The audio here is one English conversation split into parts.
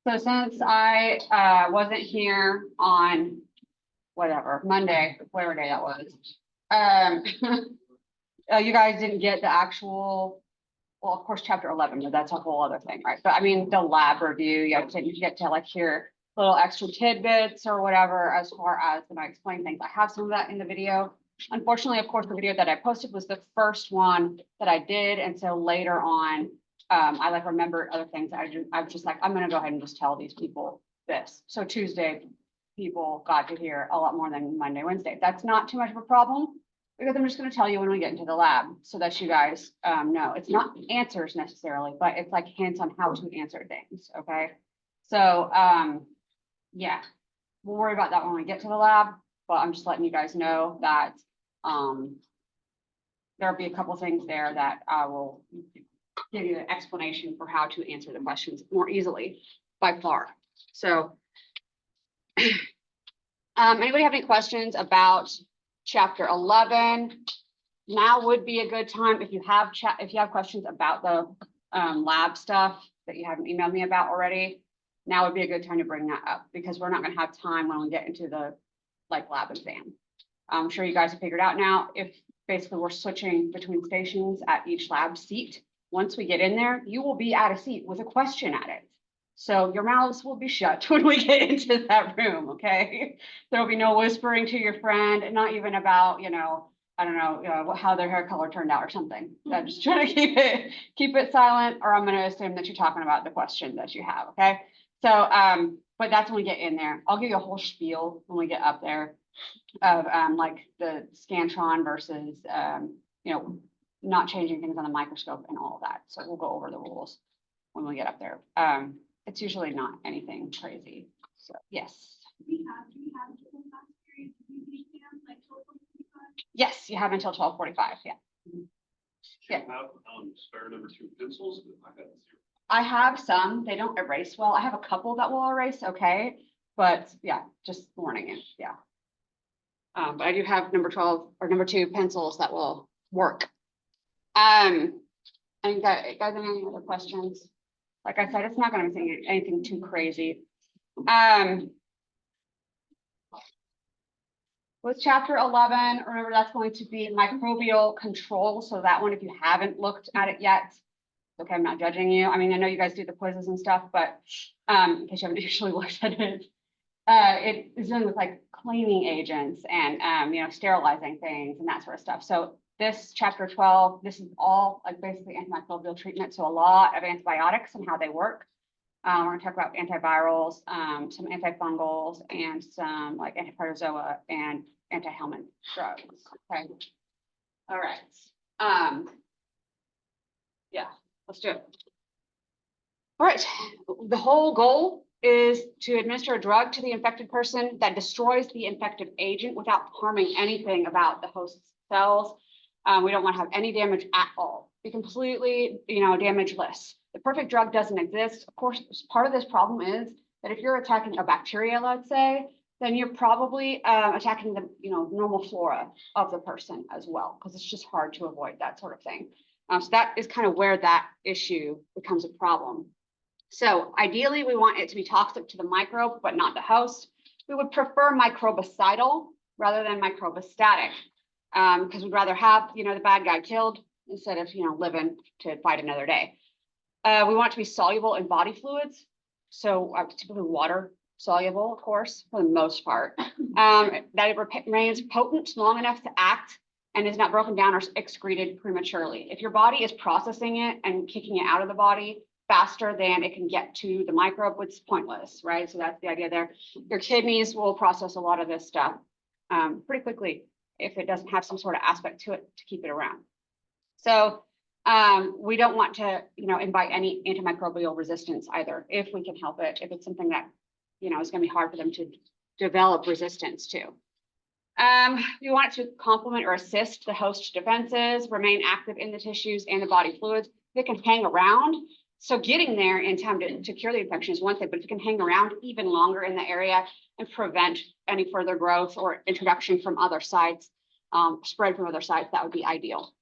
So since I wasn't here on whatever, Monday, whatever day that was, you guys didn't get the actual, well, of course, chapter 11, but that's a whole other thing, right? But I mean, the lab review, you get to like hear little extra tidbits or whatever as far as when I explain things. I have some of that in the video. Unfortunately, of course, the video that I posted was the first one that I did. And so later on, I like remembered other things. I was just like, I'm gonna go ahead and just tell these people this. So Tuesday, people got to hear a lot more than Monday, Wednesday. That's not too much of a problem because I'm just gonna tell you when we get into the lab so that you guys know. It's not answers necessarily, but it's like hints on how to answer things, okay? So yeah, we'll worry about that when we get to the lab, but I'm just letting you guys know that there'll be a couple things there that I will give you an explanation for how to answer the questions more easily by far. So anybody have any questions about chapter 11? Now would be a good time if you have questions about the lab stuff that you haven't emailed me about already. Now would be a good time to bring that up because we're not going to have time when we get into the lab exam. I'm sure you guys have figured out now if basically we're switching between stations at each lab seat. Once we get in there, you will be at a seat with a question at it. So your mouths will be shut when we get into that room, okay? There will be no whispering to your friend, not even about, you know, I don't know, how their hair color turned out or something. I'm just trying to keep it silent, or I'm going to assume that you're talking about the question that you have, okay? So, but that's when we get in there. I'll give you a whole spiel when we get up there of like the Scantron versus, you know, not changing things on the microscope and all of that. So we'll go over the rules when we get up there. It's usually not anything crazy. So yes. Yes, you have until 12:45. Yeah. Yeah. Spare number 2 pencils. I have some. They don't erase well. I have a couple that will erase okay, but yeah, just warning it. Yeah. But I do have number 12 or number 2 pencils that will work. And guys, any other questions? Like I said, it's not going to be anything too crazy. With chapter 11, remember that's going to be microbial control. So that one, if you haven't looked at it yet, okay, I'm not judging you. I mean, I know you guys do the quizzes and stuff, but in case you haven't actually looked at it, it is dealing with like cleaning agents and you know, sterilizing things and that sort of stuff. So this chapter 12, this is all like basically antimicrobial treatment. So a lot of antibiotics and how they work. We're going to talk about antivirals, some antifungals, and some like antiprotozoa and anti-helminth drugs. Okay. All right. Yeah, let's do it. All right. The whole goal is to administer a drug to the infected person that destroys the infective agent without harming anything about the host's cells. We don't want to have any damage at all. Be completely, you know, damageless. The perfect drug doesn't exist. Of course, part of this problem is that if you're attacking a bacteria, let's say, then you're probably attacking the, you know, normal flora of the person as well, because it's just hard to avoid that sort of thing. So that is kind of where that issue becomes a problem. So ideally, we want it to be toxic to the microbe, but not the host. We would prefer microbicidal rather than microbistatic, because we'd rather have, you know, the bad guy killed instead of, you know, living to fight another day. We want it to be soluble in body fluids. So typically water soluble, of course, for the most part. That it remains potent long enough to act and is not broken down or excreted prematurely. If your body is processing it and kicking it out of the body faster than it can get to the microbe, it's pointless, right? So that's the idea there. Your kidneys will process a lot of this stuff pretty quickly if it doesn't have some sort of aspect to it to keep it around. So We don't want to, invite any antimicrobial resistance either, if we can help it, if it's something that, is going to be hard for them to develop resistance to. You want to complement or assist the host defenses, remain active in the tissues and the body fluids. They can hang around. So getting there in time to cure the infection is one thing, but if you can hang around even longer in the area and prevent any further growth or introduction from other sites, spread from other sites, that would be ideal.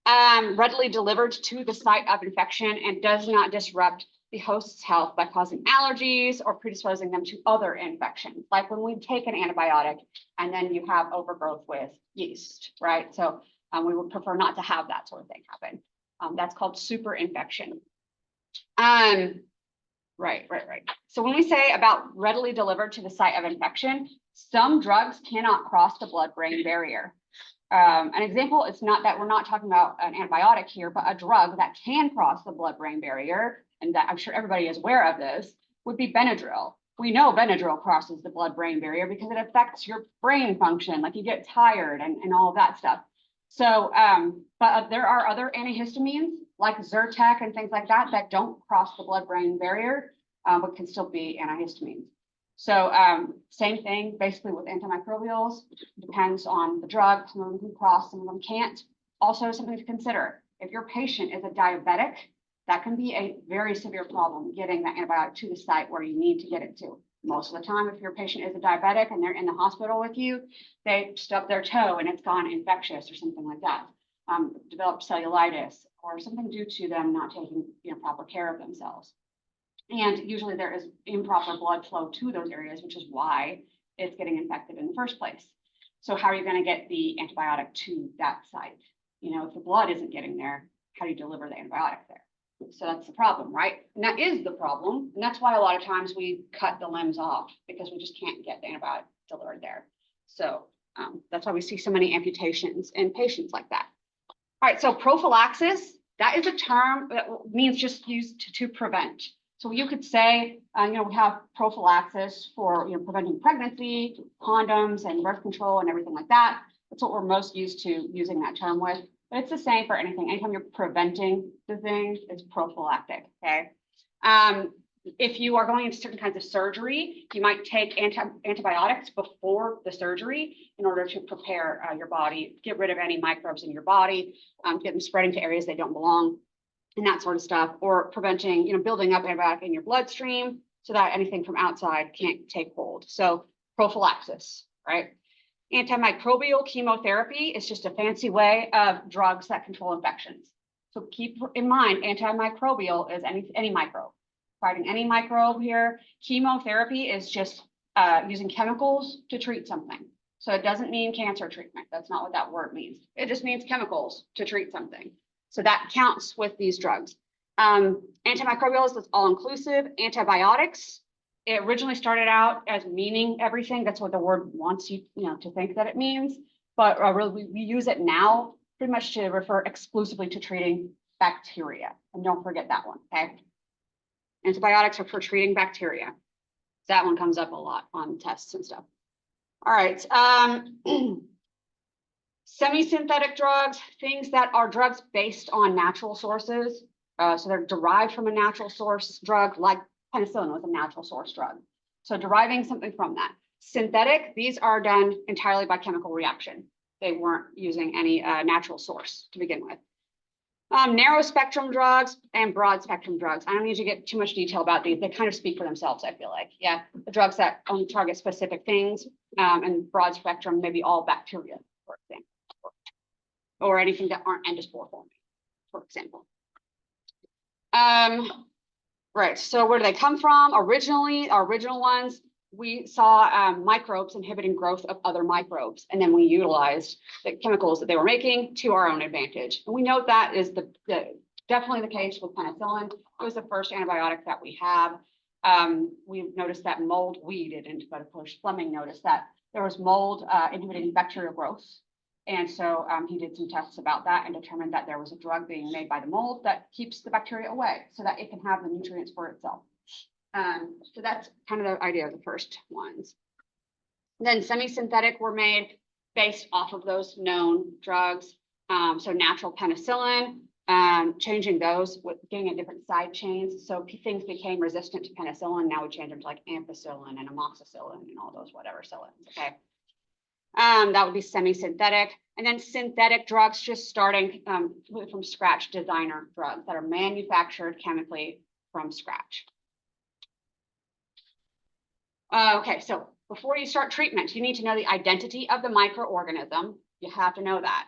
Readily delivered to the site of infection and does not disrupt the host's health by causing allergies or predisposing them to other infections. Like when we take an antibiotic and then you have overgrowth with yeast, right? So we would prefer not to have that sort of thing happen. That's called super infection. Right. So when we say about readily delivered to the site of infection, some drugs cannot cross the blood-brain barrier. An example, it's not that we're not talking about an antibiotic here, but a drug that can cross the blood-brain barrier, and that I'm sure everybody is aware of this, would be Benadryl. We know Benadryl crosses the blood-brain barrier because it affects your brain function, like you get tired and all of that stuff. So, but there are other antihistamines like Zyrtec and things like that that don't cross the blood-brain barrier, but can still be antihistamines. So same thing basically with antimicrobials, depends on the drug. Some of them can cross, some of them can't. Also something to consider, if your patient is a diabetic, that can be a very severe problem getting that antibiotic to the site where you need to get it to. Most of the time, if your patient is a diabetic and they're in the hospital with you, they stub their toe and it's gone infectious or something like that. Developed cellulitis or something due to them not taking proper care of themselves. And usually there is improper blood flow to those areas, which is why it's getting infected in the first place. So how are you going to get the antibiotic to that site? If the blood isn't getting there, how do you deliver the antibiotic there? So that's the problem, right? And that is the problem. And that's why a lot of times we cut the limbs off because we just can't get the antibiotic delivered there. So that's why we see so many amputations in patients like that. All right, so prophylaxis, that is a term that means just used to prevent. So you could say, we have prophylaxis for preventing pregnancy, condoms, and birth control, and everything like that. That's what we're most used to using that term with. But it's the same for anything. Anytime you're preventing the thing, it's prophylactic. Okay. If you are going into certain kinds of surgery, you might take antibiotics before the surgery in order to prepare your body, get rid of any microbes in your body, get them spreading to areas they don't belong, and that sort of stuff, or preventing, building up antibiotic in your bloodstream so that anything from outside can't take hold. So prophylaxis, right? Antimicrobial chemotherapy is just a fancy way of drugs that control infections. So keep in mind, antimicrobial is any microbe, fighting any microbe here. Chemotherapy is just using chemicals to treat something. So it doesn't mean cancer treatment. That's not what that word means. It just means chemicals to treat something. So that counts with these drugs. Antimicrobials is all inclusive. Antibiotics, it originally started out as meaning everything. That's what the word wants you, to think that it means. But really, we use it now pretty much to refer exclusively to treating bacteria. And don't forget that one, okay? Antibiotics are for treating bacteria. That one comes up a lot on tests and stuff. All right. Semi-synthetic drugs, things that are drugs based on natural sources. So they're derived from a natural source drug, like penicillin was a natural source drug. So deriving something from that. Synthetic, these are done entirely by chemical reaction. They weren't using any natural source to begin with. Narrow spectrum drugs and broad spectrum drugs. I don't need to get too much detail about these. They kind of speak for themselves, I feel like. Yeah, the drugs that only target specific things, and broad spectrum, maybe all bacteria, for example, or anything that aren't endospore forming, for example. Right, so where do they come from? Originally, our original ones, we saw microbes inhibiting growth of other microbes, and then we utilized the chemicals that they were making to our own advantage. And we know that is definitely the case with penicillin. It was the first antibiotic that we have. We've noticed that mold, we didn't, but of course Fleming noticed that there was mold inhibiting bacterial growth. And so he did some tests about that and determined that there was a drug being made by the mold that keeps the bacteria away so that it can have the nutrients for itself. So that's kind of the idea of the first ones. Then semi-synthetic were made based off of those known drugs. So natural penicillin, changing those with getting at different side chains. So things became resistant to penicillin. Now we change them to like ampicillin and amoxicillin and all those whatever cillins. Okay. That would be semi-synthetic. And then synthetic drugs, just starting from scratch, designer drugs that are manufactured chemically from scratch. Okay, so before you start treatment, you need to know the identity of the microorganism. You have to know that.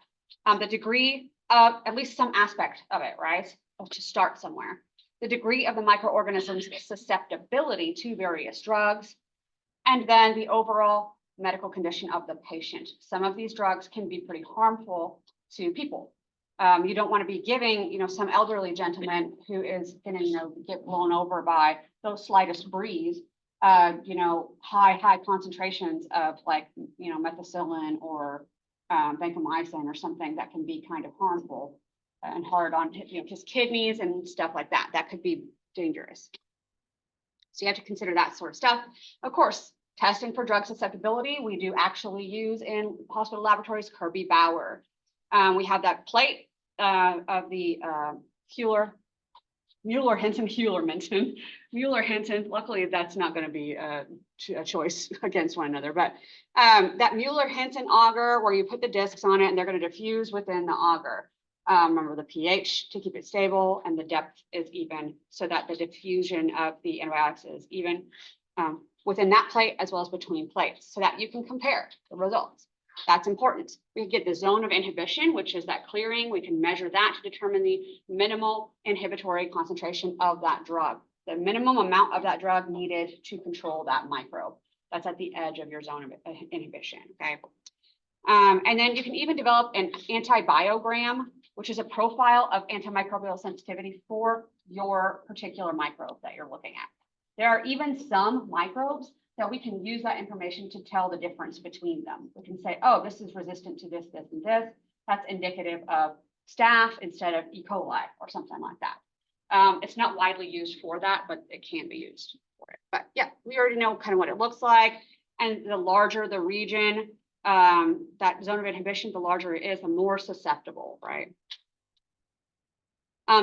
The degree of at least some aspect of it, right? To start somewhere. The degree of the microorganism's susceptibility to various drugs, and then the overall medical condition of the patient. Some of these drugs can be pretty harmful to people. You don't want to be giving, some elderly gentleman who is going to, get blown over by the slightest breeze, high concentrations of like, methicillin or vancomycin or something that can be kind of harmful and hard on, his kidneys and stuff like that. That could be dangerous. So you have to consider that sort of stuff. Of course, testing for drug susceptibility, we do actually use in hospital laboratories, Kirby-Bauer. We have that plate of the Mueller-Henson. Luckily, that's not going to be a choice against one another, but that Mueller-Henson auger where you put the discs on it and they're going to diffuse within the auger. Remember the pH to keep it stable and the depth is even so that the diffusion of the antibiotics is even within that plate as well as between plates so that you can compare the results. That's important. We get the zone of inhibition, which is that clearing. We can measure that to determine the minimal inhibitory concentration of that drug, the minimum amount of that drug needed to control that microbe. That's at the edge of your zone of inhibition, okay? And then you can even develop an antibiogram, which is a profile of antimicrobial sensitivity for your particular microbe that you're looking at. There are even some microbes that we can use that information to tell the difference between them. We can say, oh, this is resistant to this, this, and this. That's indicative of staph instead of E. coli or something like that. It's not widely used for that, but it can be used for it. But yeah, we already know kind of what it looks like. And the larger the region, that zone of inhibition, the larger it is, the more susceptible, right?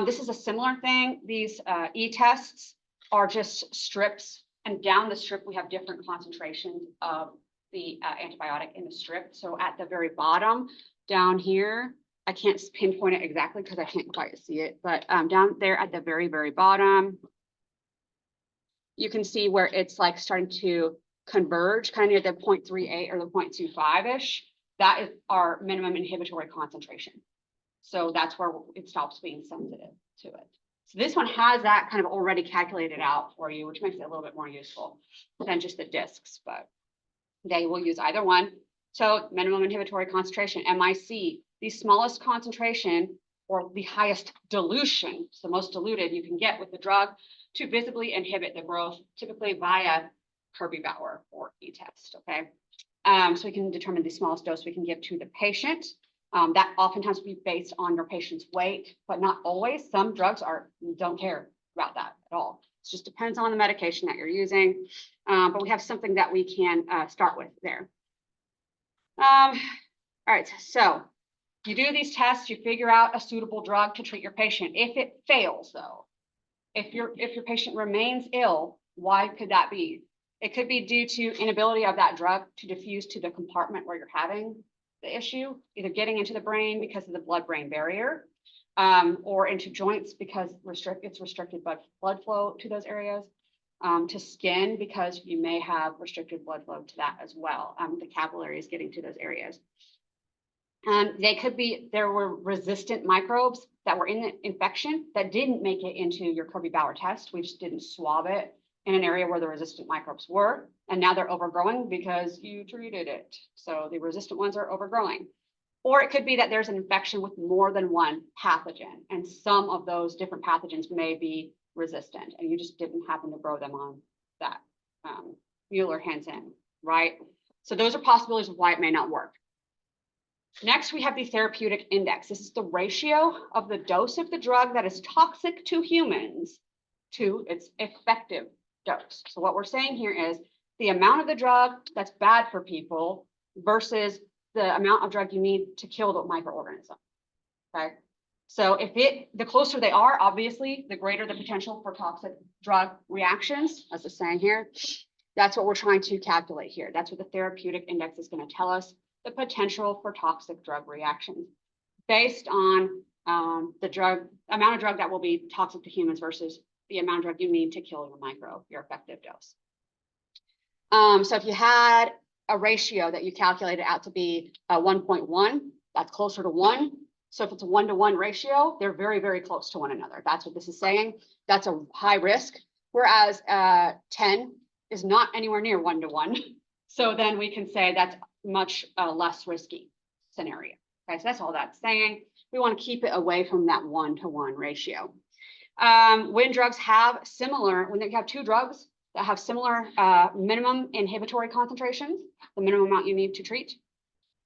This is a similar thing. These E-tests are just strips, and down the strip, we have different concentrations of the antibiotic in the strip. So at the very bottom down here, I can't pinpoint it exactly because I can't quite see it, but down there at the very, very bottom, you can see where it's like starting to converge kind of at the 0.38 or the 0.25-ish. That is our minimum inhibitory concentration. So that's where it stops being sensitive to it. So this one has that kind of already calculated out for you, which makes it a little bit more useful than just the discs, but they will use either one. So minimum inhibitory concentration, MIC, the smallest concentration or the highest dilution, so the most diluted you can get with the drug to visibly inhibit the growth, typically via Kirby-Bauer or E-test, okay? So we can determine the smallest dose we can give to the patient. That oftentimes will be based on your patient's weight, but not always. Some drugs don't care about that at all. It just depends on the medication that you're using. But we have something that we can start with there. All right, so you do these tests, you figure out a suitable drug to treat your patient. If it fails, though, if your patient remains ill, why could that be? It could be due to inability of that drug to diffuse to the compartment where you're having the issue, either getting into the brain because of the blood-brain barrier, or into joints because it's restricted blood flow to those areas, to skin because you may have restricted blood flow to that as well. The capillaries getting to those areas. There were resistant microbes that were in the infection that didn't make it into your Kirby-Bauer test. We just didn't swab it in an area where the resistant microbes were, and now they're overgrowing because you treated it. So the resistant ones are overgrowing. Or it could be that there's an infection with more than one pathogen, and some of those different pathogens may be resistant, and you just didn't happen to grow them on that Mueller-Henson, right? So those are possibilities of why it may not work. Next, we have the therapeutic index. This is the ratio of the dose of the drug that is toxic to humans to its effective dose. So what we're saying here is the amount of the drug that's bad for people versus the amount of drug you need to kill the microorganism, okay? So the closer they are, obviously, the greater the potential for toxic drug reactions, as it's saying here. That's what we're trying to calculate here. That's what the therapeutic index is going to tell us, the potential for toxic drug reactions based on the amount of drug that will be toxic to humans versus the amount of drug you need to kill your effective dose. So if you had a ratio that you calculated out to be 1.1, that's closer to 1. So if it's a 1-to-1 ratio, they're very, very close to one another. That's what this is saying. That's a high risk, whereas 10 is not anywhere near 1-to-1. So then we can say that's much less risky scenario. Okay, so that's all that's saying. We want to keep it away from that 1-to-1 ratio. When drugs have when you have two drugs that have similar minimum inhibitory concentrations, the minimum amount you need to treat,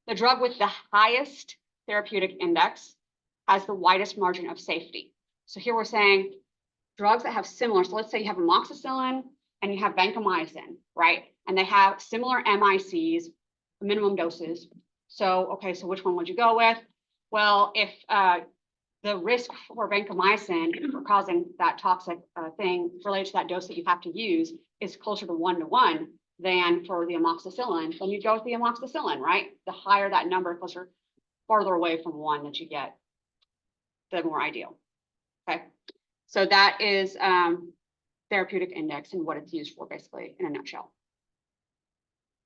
the drug with the highest therapeutic index has the widest margin of safety. So here we're saying drugs that have similar, so let's say you have amoxicillin and you have vancomycin, right? And they have similar MICs, minimum doses. So, okay, so which one would you go with? Well, if the risk for vancomycin for causing that toxic thing related to that dose that you have to use is closer to 1-to-1 than for the amoxicillin, then you go with the amoxicillin, right? The higher that number, closer, farther away from 1 that you get, the more ideal. Okay, so that is therapeutic index and what it's used for, basically, in a nutshell.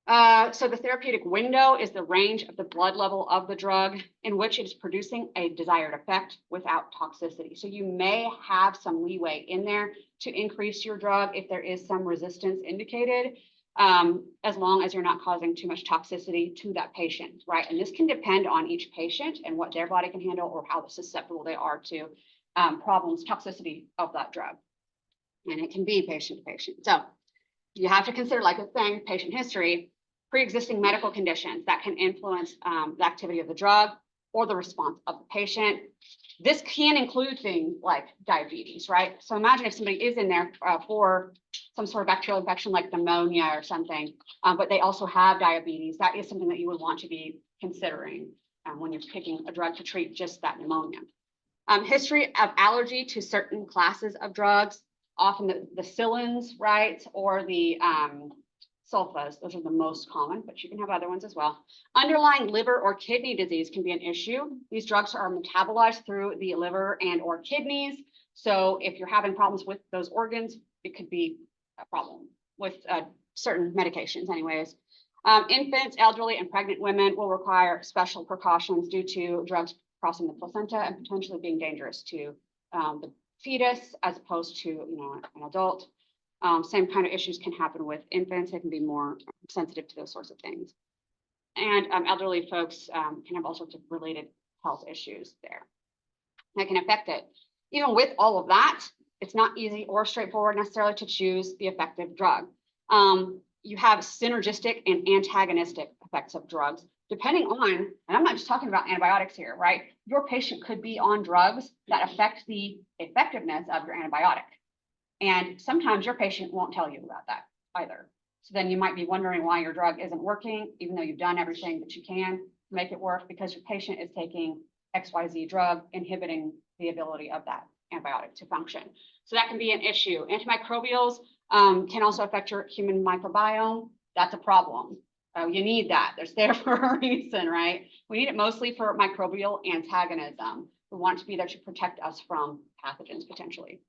So the therapeutic window is the range of the blood level of the drug in which it is producing a desired effect without toxicity. So you may have some leeway in there to increase your drug if there is some resistance indicated, as long as you're not causing too much toxicity to that patient, right? And this can depend on each patient and what their body can handle or how susceptible they are to problems, toxicity of that drug. And it can be patient to patient. So you have to consider, like a thing, patient history, pre-existing medical conditions that can influence the activity of the drug or the response of the patient. This can include things like diabetes, right? So imagine if somebody is in there for some sort of bacterial infection like pneumonia or something, but they also have diabetes. That is something that you would want to be considering when you're picking a drug to treat just that pneumonia. History of allergy to certain classes of drugs, often the xylins, right? Or the sulfas, those are the most common, but you can have other ones as well. Underlying liver or kidney disease can be an issue. These drugs are metabolized through the liver and or kidneys. So if you're having problems with those organs, it could be a problem with certain medications anyways. Infants, elderly, and pregnant women will require special precautions due to drugs crossing the placenta and potentially being dangerous to the fetus as opposed to an adult. Same kind of issues can happen with infants. They can be more sensitive to those sorts of things. And elderly folks can have all sorts of related health issues there that can affect it. Even with all of that, it's not easy or straightforward necessarily to choose the effective drug. You have synergistic and antagonistic effects of drugs, depending on, and I'm not just talking about antibiotics here, right? Your patient could be on drugs that affect the effectiveness of your antibiotic. And sometimes your patient won't tell you about that either. So then you might be wondering why your drug isn't working, even though you've done everything that you can to make it work, because your patient is taking XYZ drug inhibiting the ability of that antibiotic to function. So that can be an issue. Antimicrobials can also affect your human microbiome. That's a problem. You need that. It's there for a reason, right? We need it mostly for microbial antagonism. We want it to be there to protect us from pathogens potentially.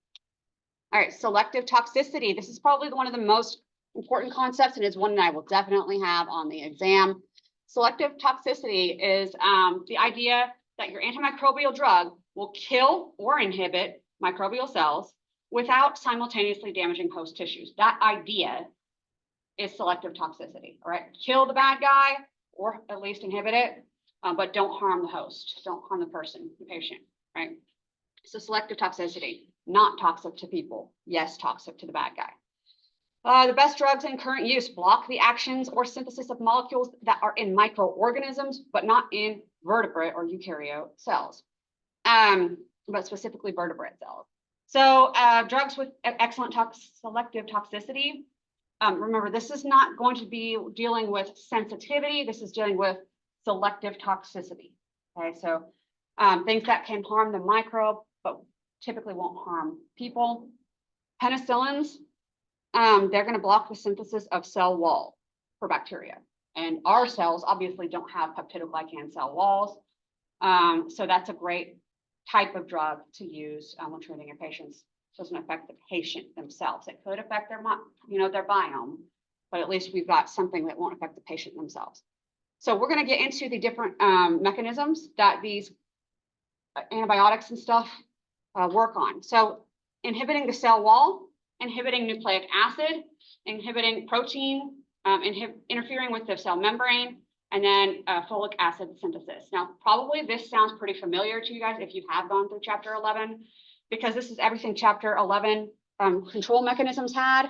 All right, selective toxicity. This is probably one of the most important concepts and is one that I will definitely have on the exam. Selective toxicity is the idea that your antimicrobial drug will kill or inhibit microbial cells without simultaneously damaging host tissues. That idea is selective toxicity, all right? Kill the bad guy or at least inhibit it, but don't harm the host, don't harm the person, the patient, right? So selective toxicity, not toxic to people, yes, toxic to the bad guy. The best drugs in current use block the actions or synthesis of molecules that are in microorganisms, but not in vertebrate or eukaryote cells, but specifically vertebrate cells. So drugs with excellent selective toxicity, remember, this is not going to be dealing with sensitivity. This is dealing with selective toxicity. Okay, so Things that can harm the microbe, but typically won't harm people. Penicillins, they're going to block the synthesis of cell wall for bacteria. And our cells obviously don't have peptidoglycan cell walls. So that's a great type of drug to use when treating your patients. It doesn't affect the patient themselves. It could affect their, their biome, but at least we've got something that won't affect the patient themselves. So we're going to get into the different mechanisms that these antibiotics and stuff work on. So inhibiting the cell wall, inhibiting nucleic acid, inhibiting protein, interfering with the cell membrane, and then folic acid synthesis. Now, probably this sounds pretty familiar to you guys if you have gone through chapter 11, because this is everything chapter 11 control mechanisms had.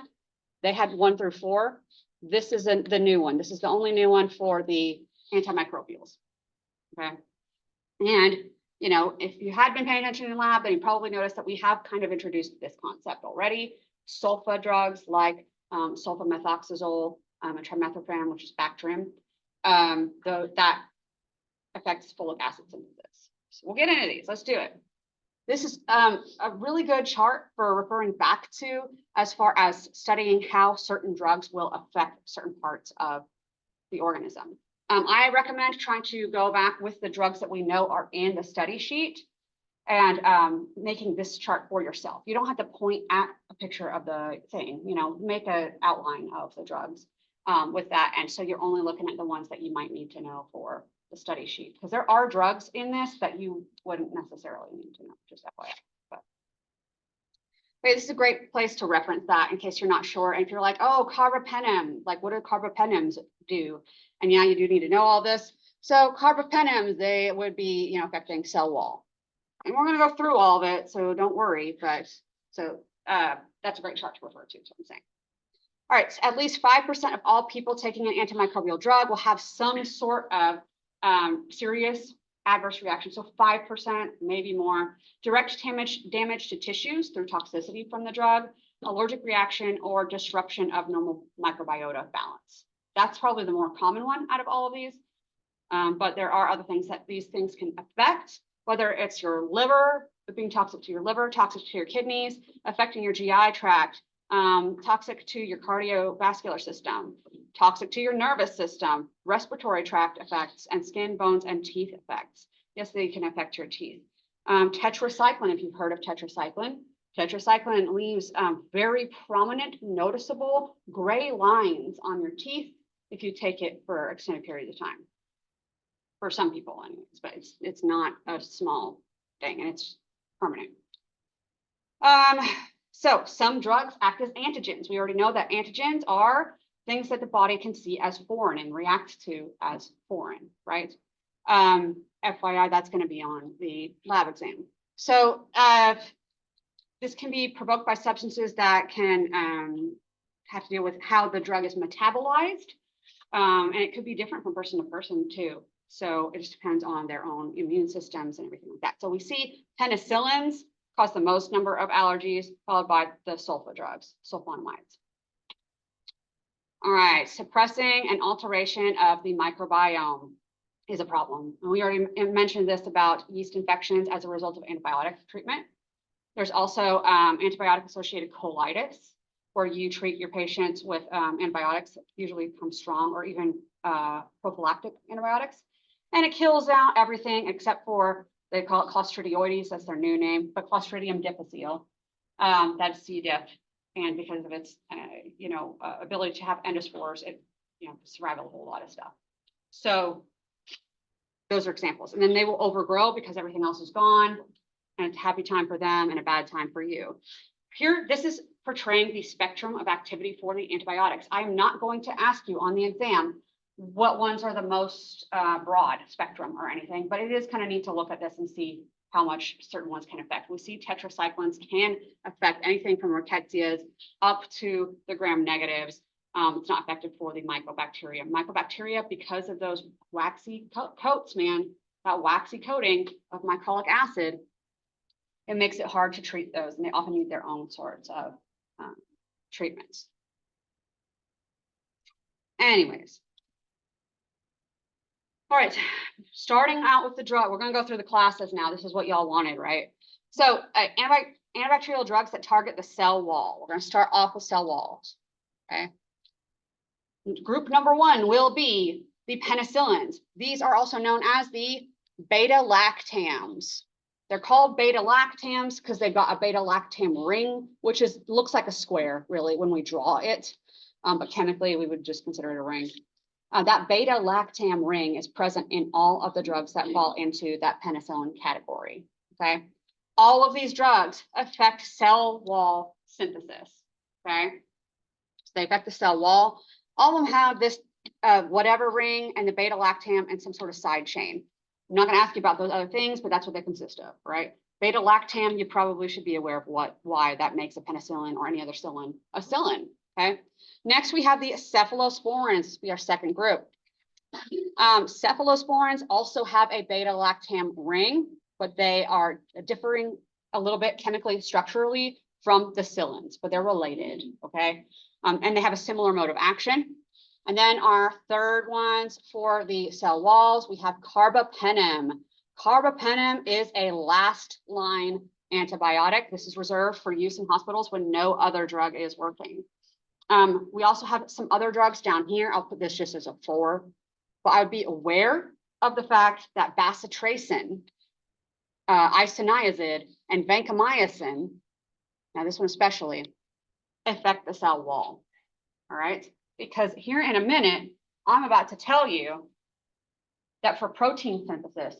They had 1 through 4. This is the new one. This is the only new one for the antimicrobials. Okay. And, if you had been paying attention in the lab, then you probably noticed that we have kind of introduced this concept already. Sulfa drugs like sulfamethoxazole and trimethoprim, which is Bactrim, that affects folic acid synthesis. So we'll get into these. Let's do it. This is a really good chart for referring back to as far as studying how certain drugs will affect certain parts of the organism. I recommend trying to go back with the drugs that we know are in the study sheet and making this chart for yourself. You don't have to point at a picture of the thing, make an outline of the drugs with that. And so you're only looking at the ones that you might need to know for the study sheet, because there are drugs in this that you wouldn't necessarily need to know, just FYI. But this is a great place to reference that in case you're not sure. And if you're like, oh, carbapenem, like what do carbapenems do? And yeah, you do need to know all this. So carbapenems, they would be, affecting cell wall. And we're going to go through all of it, so don't worry. But so that's a great chart to refer to, is what I'm saying. All right, so at least 5% of all people taking an antimicrobial drug will have some sort of serious adverse reaction. So 5%, maybe more. Direct damage to tissues through toxicity from the drug, allergic reaction, or disruption of normal microbiota balance. That's probably the more common one out of all of these. But there are other things that these things can affect, whether it's your liver, being toxic to your liver, toxic to your kidneys, affecting your GI tract, toxic to your cardiovascular system, toxic to your nervous system, respiratory tract effects, and skin, bones, and teeth effects. Yes, they can affect your teeth. Tetracycline, if you've heard of tetracycline. Tetracycline leaves very prominent, noticeable gray lines on your teeth if you take it for extended periods of time. For some people anyways, but it's not a small thing, and it's permanent. So some drugs act as antigens. We already know that antigens are things that the body can see as foreign and react to as foreign, right? FYI, that's going to be on the lab exam. So this can be provoked by substances that can have to deal with how the drug is metabolized. And it could be different from person to person too. So it just depends on their own immune systems and everything like that. So we see penicillins cause the most number of allergies, followed by the sulfa drugs, sulfonamides. All right, suppressing an alteration of the microbiome is a problem. And we already mentioned this about yeast infections as a result of antibiotic treatment. There's also antibiotic-associated colitis, where you treat your patients with antibiotics, usually from strong or even prophylactic antibiotics. And it kills out everything except for, they call it Clostridioides, that's their new name, but Clostridium difficile, that's C. diff. And because of its, ability to have endospores, it, survival a whole lot of stuff. So those are examples. And then they will overgrow because everything else is gone, and it's a happy time for them and a bad time for you. Here, this is portraying the spectrum of activity for the antibiotics. I'm not going to ask you on the exam what ones are the most broad spectrum or anything, but it is kind of neat to look at this and see how much certain ones can affect. We see tetracyclines can affect anything from rickettsias up to the gram negatives. It's not effective for the mycobacteria. Mycobacteria, because of those waxy coats, man, that waxy coating of mycolic acid, it makes it hard to treat those, and they often need their own sorts of treatments. Anyways. All right, starting out with the drug, we're gonna go through the classes now. This is what y'all wanted, right? So antibacterial drugs that target the cell wall. We're gonna start off with cell walls, okay? Group number one will be the penicillins. These are also known as the beta-lactams. They're called beta-lactams because they've got a beta-lactam ring, which looks like a square, really, when we draw it. But chemically, we would just consider it a ring. That beta-lactam ring is present in all of the drugs that fall into that penicillin category, okay? All of these drugs affect cell wall synthesis, okay? So they affect the cell wall. All of them have this whatever ring and the beta-lactam and some sort of side chain. I'm not gonna ask you about those other things, but that's what they consist of, right? Beta-lactam, you probably should be aware of why that makes a penicillin or any other psyllin a psyllin, okay? Next, we have the cephalosporins, be our second group. Cephalosporins also have a beta-lactam ring, but they are differing a little bit chemically, structurally from the psyllins, but they're related, okay? And they have a similar mode of action. And then our third ones for the cell walls, we have carbapenem. Carbapenem is a last line antibiotic. This is reserved for use in hospitals when no other drug is working. We also have some other drugs down here. I'll put this just as a 4, but I would be aware of the fact that bacitracin, isoniazid, and vancomycin, now this one especially, affect the cell wall, all right? Because here in a minute, I'm about to tell you that for protein synthesis,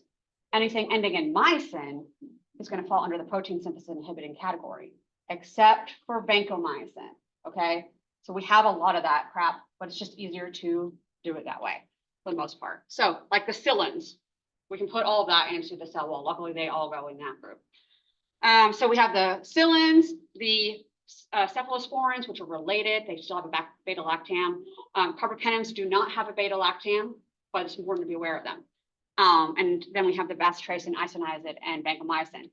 anything ending in mycin is going to fall under the protein synthesis inhibiting category, except for vancomycin, okay? So we have a lot of that crap, but it's just easier to do it that way for the most part. So like the psyllins, we can put all of that into the cell wall. Luckily, they all go in that group. So we have the psyllins, the cephalosporins, which are related. They still have a beta-lactam. Carbapenems do not have a beta-lactam, but it's important to be aware of them. And then we have the bacitracin, isoniazid, and vancomycin.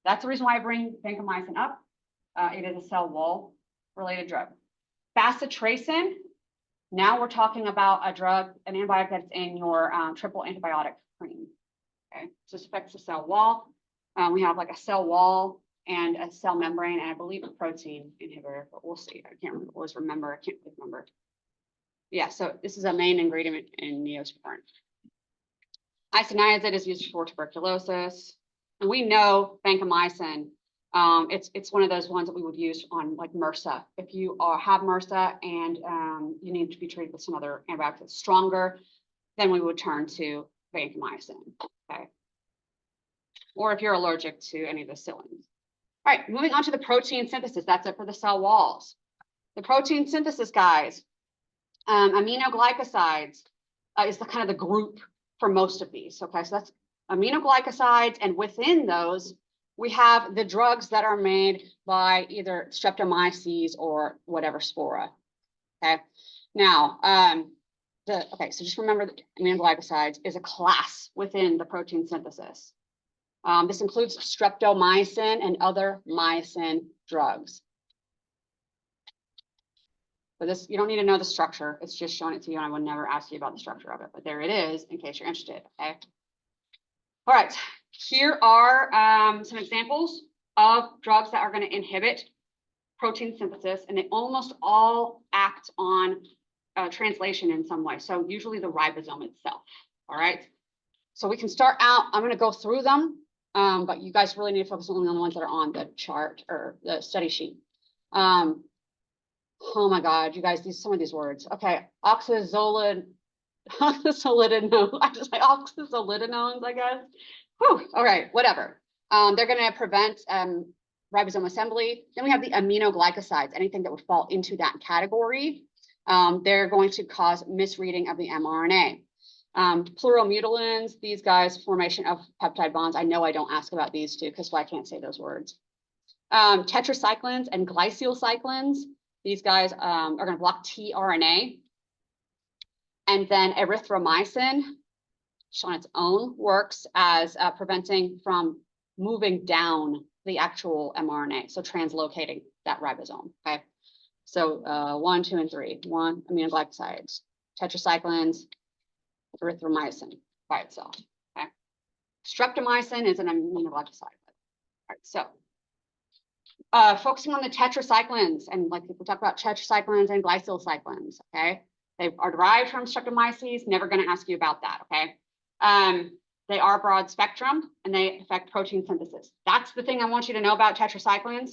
That's the reason why I bring vancomycin up. It is a cell wall related drug. Bacitracin, now we're talking about a drug, an antibiotic that's in your triple antibiotic cream. Okay, so this affects the cell wall. We have like a cell wall and a cell membrane, and I believe a protein inhibitor, but we'll see. I can't remember. I can't remember. Yeah, so this is a main ingredient in Neosporin. Isoniazid is used for tuberculosis, and we know vancomycin. It's one of those ones that we would use on like MRSA. If you have MRSA and you need to be treated with some other antibiotic that's stronger, then we would turn to vancomycin. Okay, or if you're allergic to any of the psyllins. All right, moving on to the protein synthesis. That's it for the cell walls. The protein synthesis, guys, aminoglycosides is the kind of the group for most of these. Okay, so that's aminoglycosides, and within those, we have the drugs that are made by either Streptomyces or whatever spora. Okay, now, so just remember that aminoglycosides is a class within the protein synthesis. This includes streptomycin and other myosin drugs. But this, you don't need to know the structure. It's just showing it to you, and I would never ask you about the structure of it, but there it is in case you're interested, okay? All right, here are some examples of drugs that are going to inhibit protein synthesis, and they almost all act on translation in some way. So usually the ribosome itself, all right? So we can start out, I'm going to go through them, but you guys really need to focus only on the ones that are on the chart or the study sheet. Oh my God, you guys, some of these words. Okay, oxazolidinone. I just like oxazolidinones, I guess. Whew, all right, whatever. They're going to prevent ribosome assembly. Then we have the aminoglycosides, anything that would fall into that category. They're going to cause misreading of the mRNA. Pluromutylins, these guys, formation of peptide bonds. I know I don't ask about these two because I can't say those words. Tetracyclines and glycylcyclines. These guys are going to block tRNA. And then erythromycin, which on its own works as preventing from moving down the actual mRNA, so translocating that ribosome, okay? So 1, 2, and 3, aminoglycosides, tetracyclines, erythromycin. by itself. Okay. Streptomycin is an aminoglycoside. All right, so focusing on the tetracyclines, and like we talk about tetracyclines and glycylcyclines, okay? They are derived from Streptomyces, never going to ask you about that, okay? They are broad spectrum and they affect protein synthesis. That's the thing I want you to know about tetracyclines.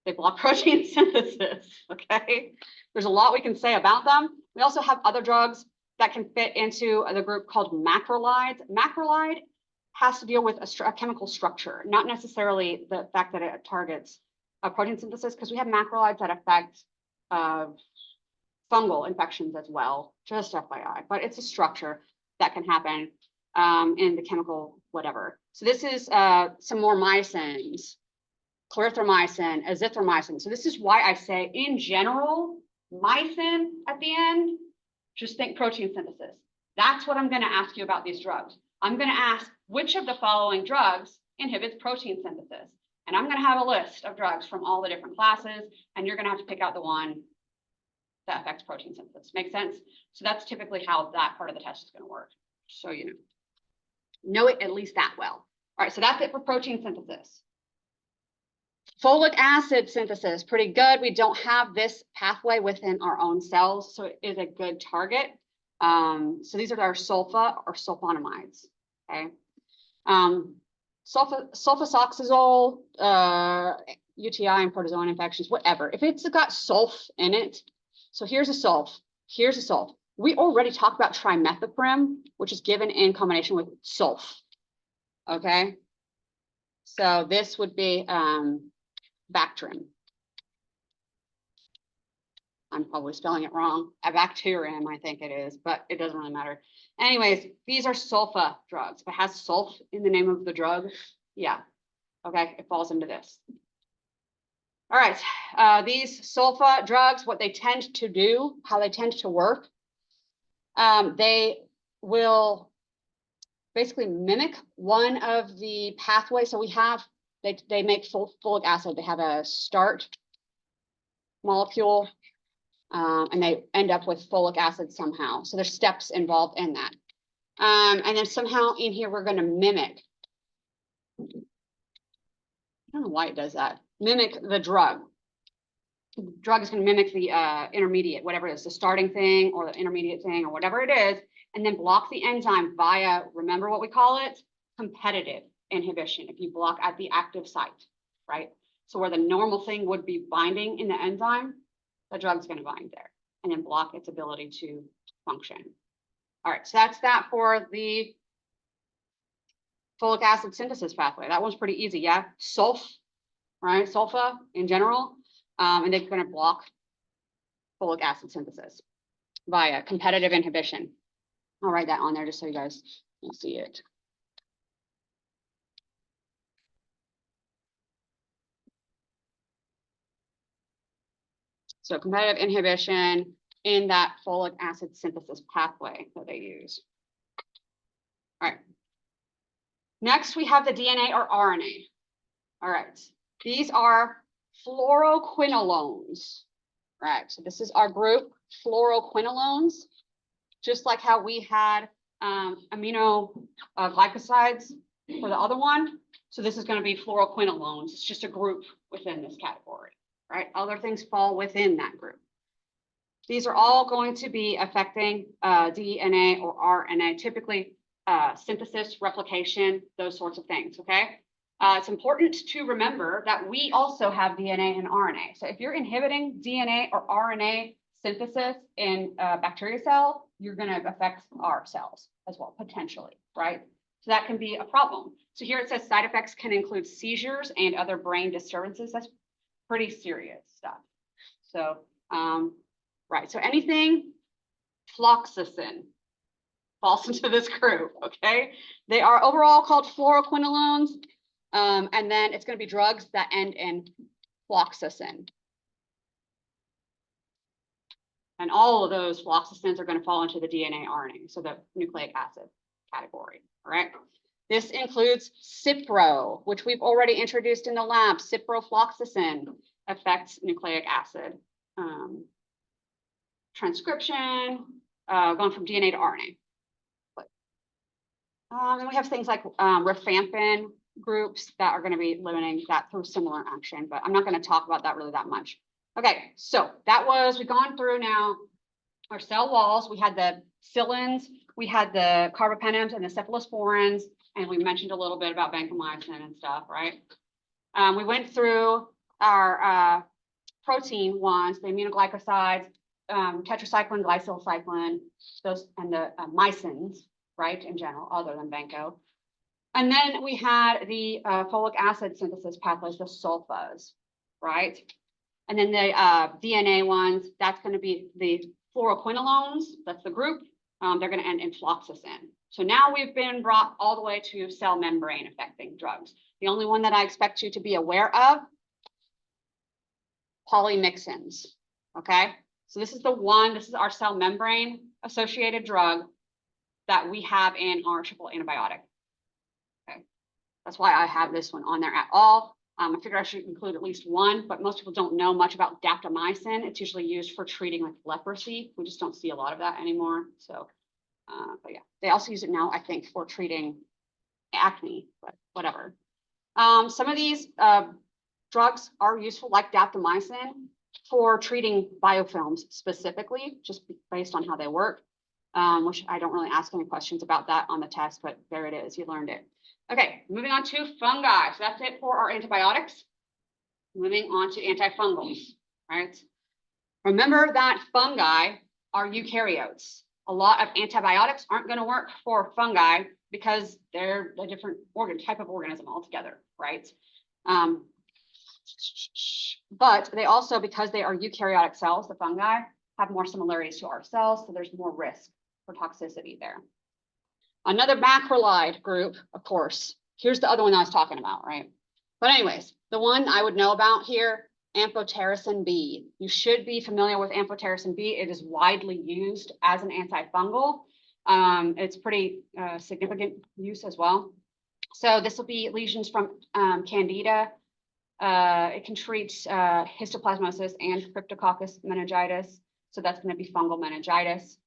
They block protein synthesis, okay? There's a lot we can say about them. We also have other drugs that can fit into the group called macrolides. Macrolide has to deal with a chemical structure, not necessarily the fact that it targets protein synthesis, because we have macrolides that affect fungal infections as well, just FYI, but it's a structure that can happen in the chemical whatever. So this is some more mycins, clarithromycin, azithromycin. So this is why I say in general, mycin at the end, just think protein synthesis. That's what I'm going to ask you about these drugs. I'm going to ask which of the following drugs inhibits protein synthesis. And I'm going to have a list of drugs from all the different classes, and you're going to have to pick out the one that affects protein synthesis. Make sense? So that's typically how that part of the test is going to work. So you know it at least that well. All right, so that's it for protein synthesis. Folic acid synthesis, pretty good. We don't have this pathway within our own cells, so it is a good target. So these are our sulfa or sulfonamides, okay? Sulfasoxazole, UTI and protozoan infections, whatever. If it's got sulf in it, so here's a sulf, here's a sulf. We already talked about trimethoprim, which is given in combination with sulf, okay? So this would be Bactrim. I'm probably spelling it wrong. Bacterium, I think it is, but it doesn't really matter. Anyways, these are sulfa drugs. If it has sulf in the name of the drug, yeah, okay, it falls into this. All right, these sulfa drugs, what they tend to do, how they tend to work, they will basically mimic one of the pathways. So we have, they make folic acid. They have a start molecule, and they end up with folic acid somehow. So there's steps involved in that. And then somehow in here, we're going to mimic. I don't know why it does that. Mimic the drug. The drug is going to mimic the intermediate, whatever it is, the starting thing or the intermediate thing or whatever it is, and then block the enzyme via, remember what we call it? Competitive inhibition. If you block at the active site, right? So where the normal thing would be binding in the enzyme, the drug's going to bind there and then block its ability to function. All right, so that's that for the folic acid synthesis pathway. That one's pretty easy, yeah? Sulf, right? Sulfa in general, and they're going to block folic acid synthesis via competitive inhibition. I'll write that on there just so you guys can see it. So competitive inhibition in that folic acid synthesis pathway that they use. All right. Next, we have the DNA or RNA. All right. These are fluoroquinolones. Right. So this is our group, fluoroquinolones. Just like how we had amino glycosides for the other one. So this is going to be fluoroquinolones. It's just a group within this category, right? Other things fall within that group. These are all going to be affecting DNA or RNA, typically synthesis, replication, those sorts of things, okay? It's important to remember that we also have DNA and RNA. So if you're inhibiting DNA or RNA synthesis in a bacteria cell, you're going to affect our cells as well, potentially, right? So that can be a problem. So here it says side effects can include seizures and other brain disturbances. That's pretty serious stuff. So, right. So anything fluoxetine falls into this group, okay? They are overall called fluoroquinolones, and then it's going to be drugs that end in fluoxetine. And all of those fluoxetines are going to fall into the DNA RNA, so the nucleic acid category, all right? This includes Cipro, which we've already introduced in the lab. Ciprofloxacin affects nucleic acid transcription, going from DNA to RNA. And we have things like rifampin groups that are going to be limiting that through similar action, but I'm not going to talk about that really that much. Okay, so we've gone through now our cell walls. We had the psilins, we had the carbapenems and the cephalosporins, and we mentioned a little bit about vancomycin and stuff, right? We went through our protein ones, the aminoglycosides, tetracycline, glycylcycline, those, and the mycins, right, in general, other than vanco. And then we had the folic acid synthesis pathways, the sulfas, right? And then the DNA ones, that's going to be the fluoroquinolones, that's the group. They're going to end in fluoxetine. So now we've been brought all the way to cell membrane affecting drugs. The only one that I expect you to be aware of, polymyxins, okay? So this is the one, this is our cell membrane associated drug that we have in our triple antibiotic. Okay, that's why I have this one on there at all. I figure I should include at least one, but most people don't know much about daptomycin. It's usually used for treating like leprosy. We just don't see a lot of that anymore. So, but yeah, they also use it now, I think, for treating acne, but whatever. Some of these drugs are useful, like daptomycin, for treating biofilms specifically, just based on how they work, which I don't really ask any questions about that on the test, but there it is, you learned it. Okay, moving on to fungi. So that's it for our antibiotics. Moving on to antifungals, right? Remember that fungi are eukaryotes. A lot of antibiotics aren't going to work for fungi because they're a different type of organism altogether, right? But they also, because they are eukaryotic cells, the fungi have more similarities to our cells, so there's more risk for toxicity there. Another macrolide group, of course. Here's the other one I was talking about, right? But anyways, the one I would know about here, amphotericin B. You should be familiar with amphotericin B. It is widely used as an antifungal. It's pretty significant use as well. So this will be lesions from Candida. It can treat histoplasmosis and Cryptococcus meningitis. So that's going to be fungal meningitis.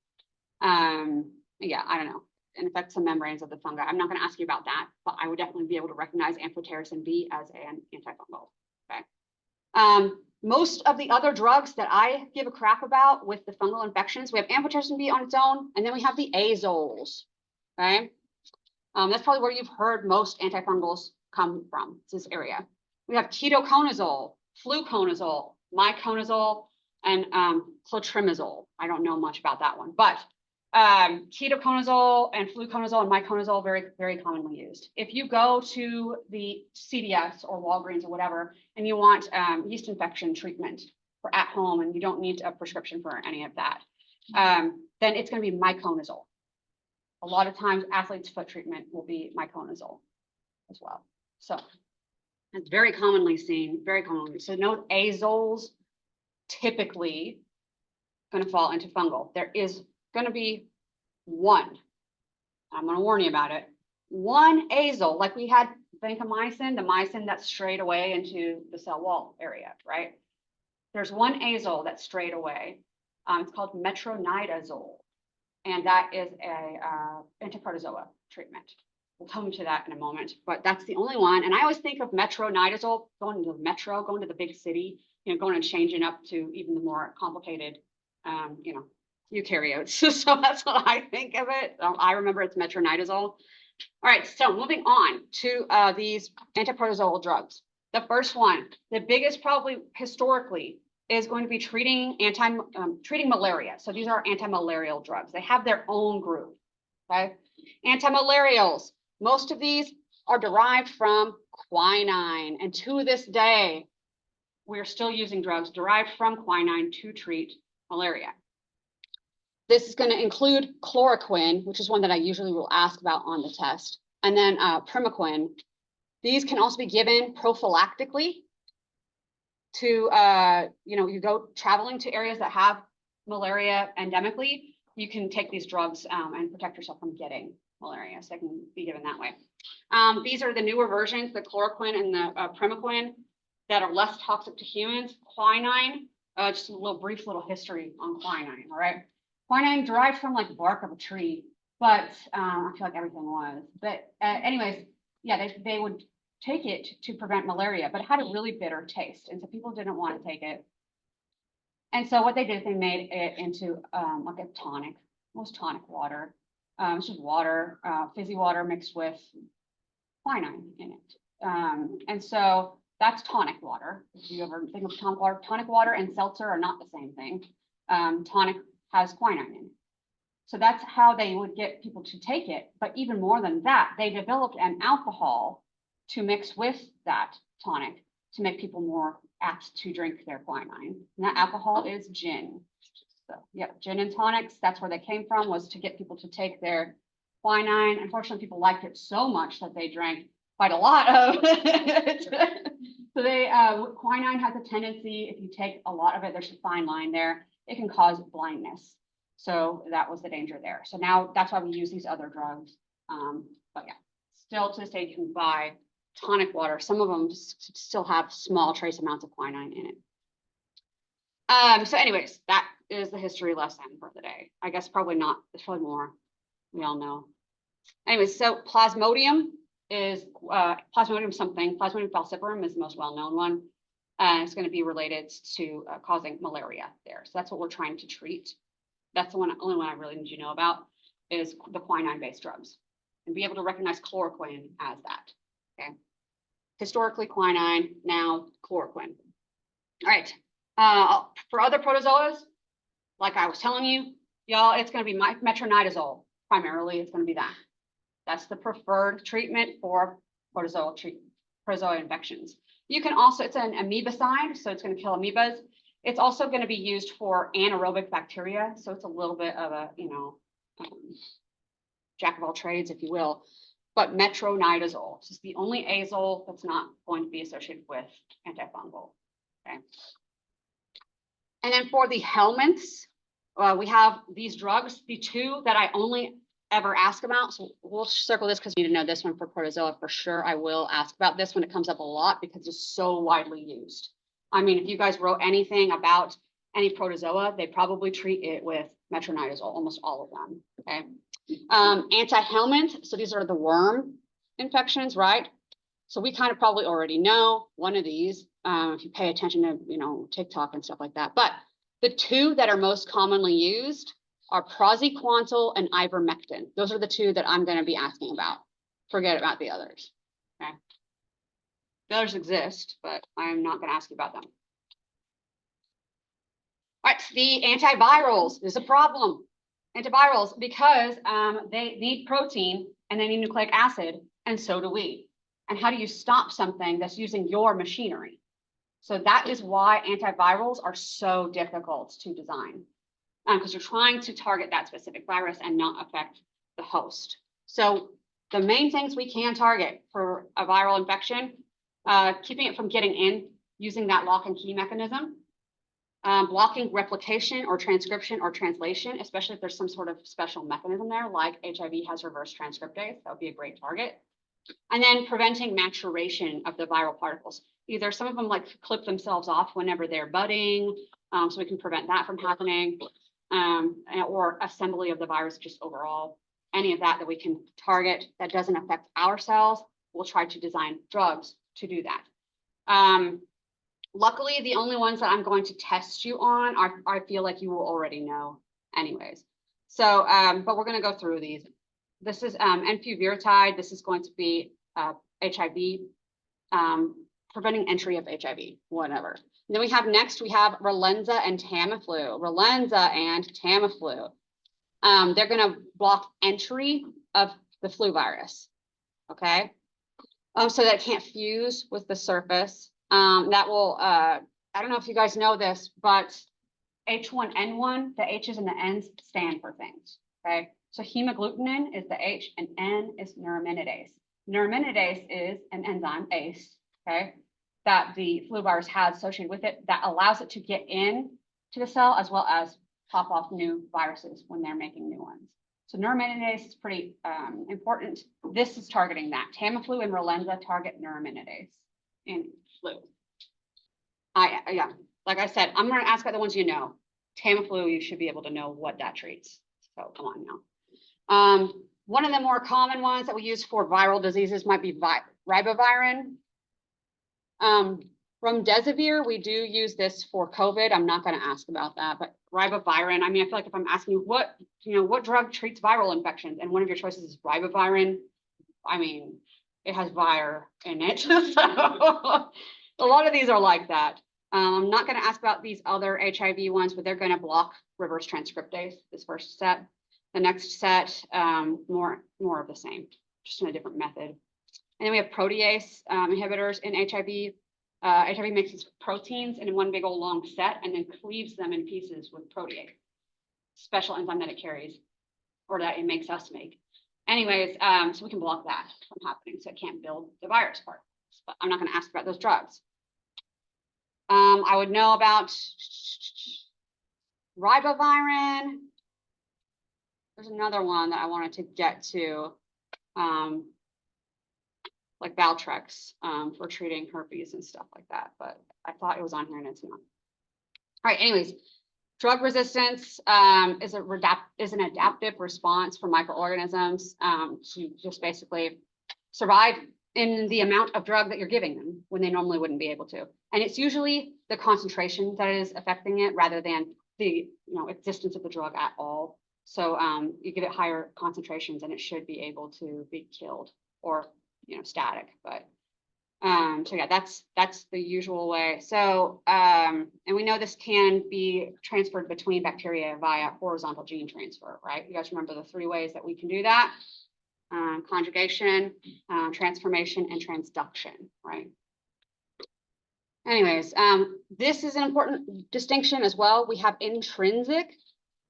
Yeah, I don't know. And affects the membranes of the fungi. I'm not going to ask you about that, but I would definitely be able to recognize amphotericin B as an antifungal. Okay. Most of the other drugs that I give a crap about with the fungal infections, we have amphotericin B on its own, and then we have the azoles. Okay. That's probably where you've heard most antifungals come from, this area. We have ketoconazole, fluconazole, miconazole, and clotrimazole. I don't know much about that one, but ketoconazole and fluconazole and miconazole very, very commonly used. If you go to the CVS or Walgreens or whatever, and you want yeast infection treatment for at home, and you don't need a prescription for any of that, then it's going to be miconazole. A lot of times, athlete's foot treatment will be miconazole as well. So it's very commonly seen, very commonly. So no azoles typically going to fall into fungal. There is going to be one. I'm going to warn you about it. One azole, like we had vancomycin, the mycin that strayed away into the cell wall area, right? There's one azole that strayed away. It's called metronidazole, and that is a antiprotozoa treatment. We'll come to that in a moment, but that's the only one. And I always think of metronidazole going to the metro, going to the big city, going and changing up to even the more complicated, eukaryotes. So that's what I think of it. I remember it's metronidazole. All right, so moving on to these antiprotozoal drugs. The first one, the biggest probably historically, is going to be treating malaria. So these are anti-malarial drugs. They have their own group. Okay, anti-malarials. Most of these are derived from quinine, and to this day, we're still using drugs derived from quinine to treat malaria. This is going to include chloroquine, which is one that I usually will ask about on the test, and then primaquine. These can also be given prophylactically to, you go traveling to areas that have malaria endemically. You can take these drugs and protect yourself from getting malaria, so they can be given that way. These are the newer versions, the chloroquine and the primaquine, that are less toxic to humans. Quinine, just a brief little history on quinine, all right? Quinine derived from like bark of a tree. But I feel like everything was. But anyways, yeah, they would take it to prevent malaria, but it had a really bitter taste, and so people didn't want to take it. And so what they did, they made it into like a tonic, almost tonic water. It's just water, fizzy water mixed with quinine in it. And so that's tonic water. If you ever think of tonic water and seltzer are not the same thing. Tonic has quinine in it. So that's how they would get people to take it. But even more than that, they developed an alcohol to mix with that tonic to make people more apt to drink their quinine. And that alcohol is gin. So, yep, gin and tonics, that's where they came from, was to get people to take their quinine. Unfortunately, people liked it so much that they drank quite a lot of it. So quinine has a tendency, if you take a lot of it, there's a fine line there, it can cause blindness. So that was the danger there. So now that's why we use these other drugs. But yeah, still to this day, you can buy tonic water. Some of them still have small trace amounts of quinine in it. So anyways, that is the history lesson for the day. I guess probably not, there's probably more, we all know. Anyways, so Plasmodium is Plasmodium falciparum is the most well-known one. And it's going to be related to causing malaria there. So that's what we're trying to treat. That's the only one I really need you to know about is the quinine-based drugs and be able to recognize chloroquine as that. Okay. Historically quinine, now chloroquine. All right. For other protozoas, like I was telling you, y'all, it's going to be metronidazole. Primarily, it's going to be that. That's the preferred treatment for protozoa infections. You can also, it's an amoebicide, so it's going to kill amoebas. It's also going to be used for anaerobic bacteria. So it's a little bit of a, jack of all trades, if you will. But metronidazole, it's the only azole that's not going to be associated with antifungal. Okay. And then for the helminths, we have these drugs, the two that I only ever ask about. So we'll circle this because you need to know this one for protozoa for sure. I will ask about this when it comes up a lot because it's so widely used. I mean, if you guys wrote anything about any protozoa, they probably treat it with metronidazole, almost all of them. Okay. Anti-helminth, so these are the worm infections, right? So we kind of probably already know one of these if you pay attention to, TikTok and stuff like that. But the two that are most commonly used are praziquantel and ivermectin. Those are the two that I'm going to be asking about. Forget about the others. Okay. The others exist, but I'm not going to ask you about them. All right, the antivirals is a problem. Antivirals, because they need protein and they need nucleic acid, and so do we. And how do you stop something that's using your machinery? So that is why antivirals are so difficult to design, because you're trying to target that specific virus and not affect the host. So the main things we can target for a viral infection, keeping it from getting in, using that lock and key mechanism, blocking replication or transcription or translation, especially if there's some sort of special mechanism there, like HIV has reverse transcriptase, that would be a great target. And then preventing maturation of the viral particles. Either some of them like clip themselves off whenever they're budding, so we can prevent that from happening, or assembly of the virus just overall. Any of that we can target that doesn't affect our cells, we'll try to design drugs to do that. Luckily, the only ones that I'm going to test you on are, I feel like you will already know anyways. So, but we're going to go through these. This is enfuviritide. This is going to be HIV, preventing entry of HIV, whatever. And then we have Relenza and Tamiflu. Relenza and Tamiflu. They're going to block entry of the flu virus, okay? So that it can't fuse with the surface. That will, I don't know if you guys know this, but H1N1, the H's and the N's stand for things, okay? So hemagglutinin is the H and N is neuraminidase. Neuraminidase is an enzyme, ACE, okay, that the flu virus has associated with it that allows it to get in to the cell as well as pop off new viruses when they're making new ones. So neuraminidase is pretty important. This is targeting that. Tamiflu and Relenza target neuraminidase in flu. Yeah, like I said, I'm going to ask about the ones you know. Tamiflu, you should be able to know what that treats. So come on now. One of the more common ones that we use for viral diseases might be ribavirin. Remdesivir, we do use this for COVID. I'm not going to ask about that, but ribavirin, I mean, I feel like if I'm asking you what drug treats viral infections, and one of your choices is ribavirin, I mean, it has vir in it. So a lot of these are like that. I'm not going to ask about these other HIV ones, but they're going to block reverse transcriptase, this first set. The next set, more of the same, just in a different method. And then we have protease inhibitors in HIV. HIV mixes proteins in one big old long set and then cleaves them in pieces with protease, special enzyme that it carries, or that it makes us make. Anyways, so we can block that from happening, so it can't build the virus part. But I'm not going to ask about those drugs. I would know about ribavirin. There's another one that I wanted to get to, like Valtrex, for treating herpes and stuff like that, but I thought it was on here and it's not. All right, anyways, drug resistance is an adaptive response for microorganisms to just basically survive in the amount of drug that you're giving them when they normally wouldn't be able to. And it's usually the concentration that is affecting it rather than the existence of the drug at all. So you give it higher concentrations and it should be able to be killed or static. But so yeah, that's the usual way. So and we know this can be transferred between bacteria via horizontal gene transfer, right? You guys remember the 3 ways that we can do that: conjugation, transformation, and transduction, right? Anyways, this is an important distinction as well. We have intrinsic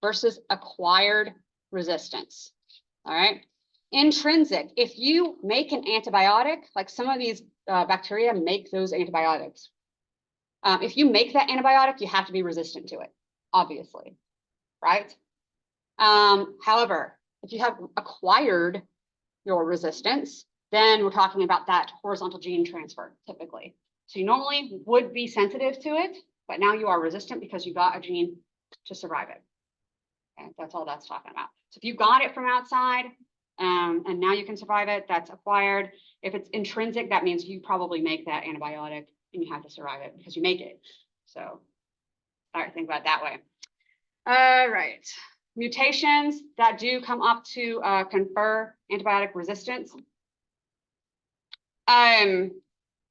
versus acquired resistance. All right. Intrinsic, if you make an antibiotic, like some of these bacteria make those antibiotics. If you make that antibiotic, you have to be resistant to it, obviously, right? However, if you have acquired your resistance, then we're talking about that horizontal gene transfer typically. So you normally would be sensitive to it, but now you are resistant because you got a gene to survive it. Okay, that's all that's talking about. So if you got it from outside, and now you can survive it, that's acquired. If it's intrinsic, that means you probably make that antibiotic and you have to survive it because you make it. So, all right, think about it that way. All right, mutations that do come up to confer antibiotic resistance.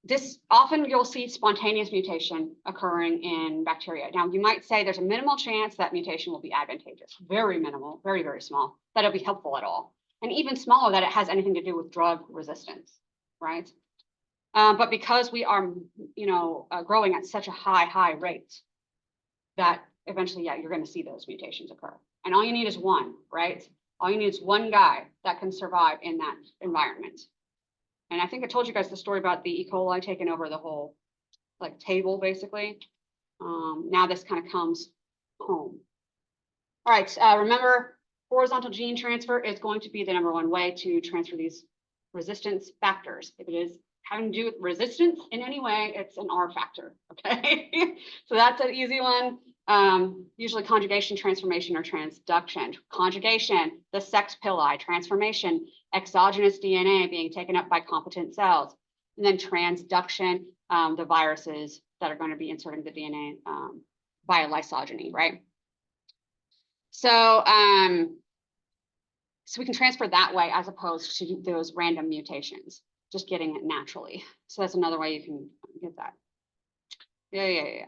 This often you'll see spontaneous mutation occurring in bacteria. Now, you might say there's a minimal chance that mutation will be advantageous, very minimal, very, very small, that it'll be helpful at all. And even smaller that it has anything to do with drug resistance, right? But because we are, growing at such a high rate, that eventually, yeah, you're going to see those mutations occur. And all you need is one, right? All you need is one guy that can survive in that environment. And I think I told you guys the story about the E. coli taking over the whole table, basically. Now this kind of comes home. All right, remember, horizontal gene transfer is going to be the #1 way to transfer these resistance factors. If it is having to do with resistance in any way, it's an R factor, okay? So that's an easy one. Usually conjugation, transformation, or transduction. Conjugation, the sex pili. Transformation, exogenous DNA being taken up by competent cells. And then transduction, the viruses that are going to be inserting the DNA via lysogeny, right? So, so we can transfer that way as opposed to those random mutations, just getting it naturally. So that's another way you can get that. Yeah. Okay.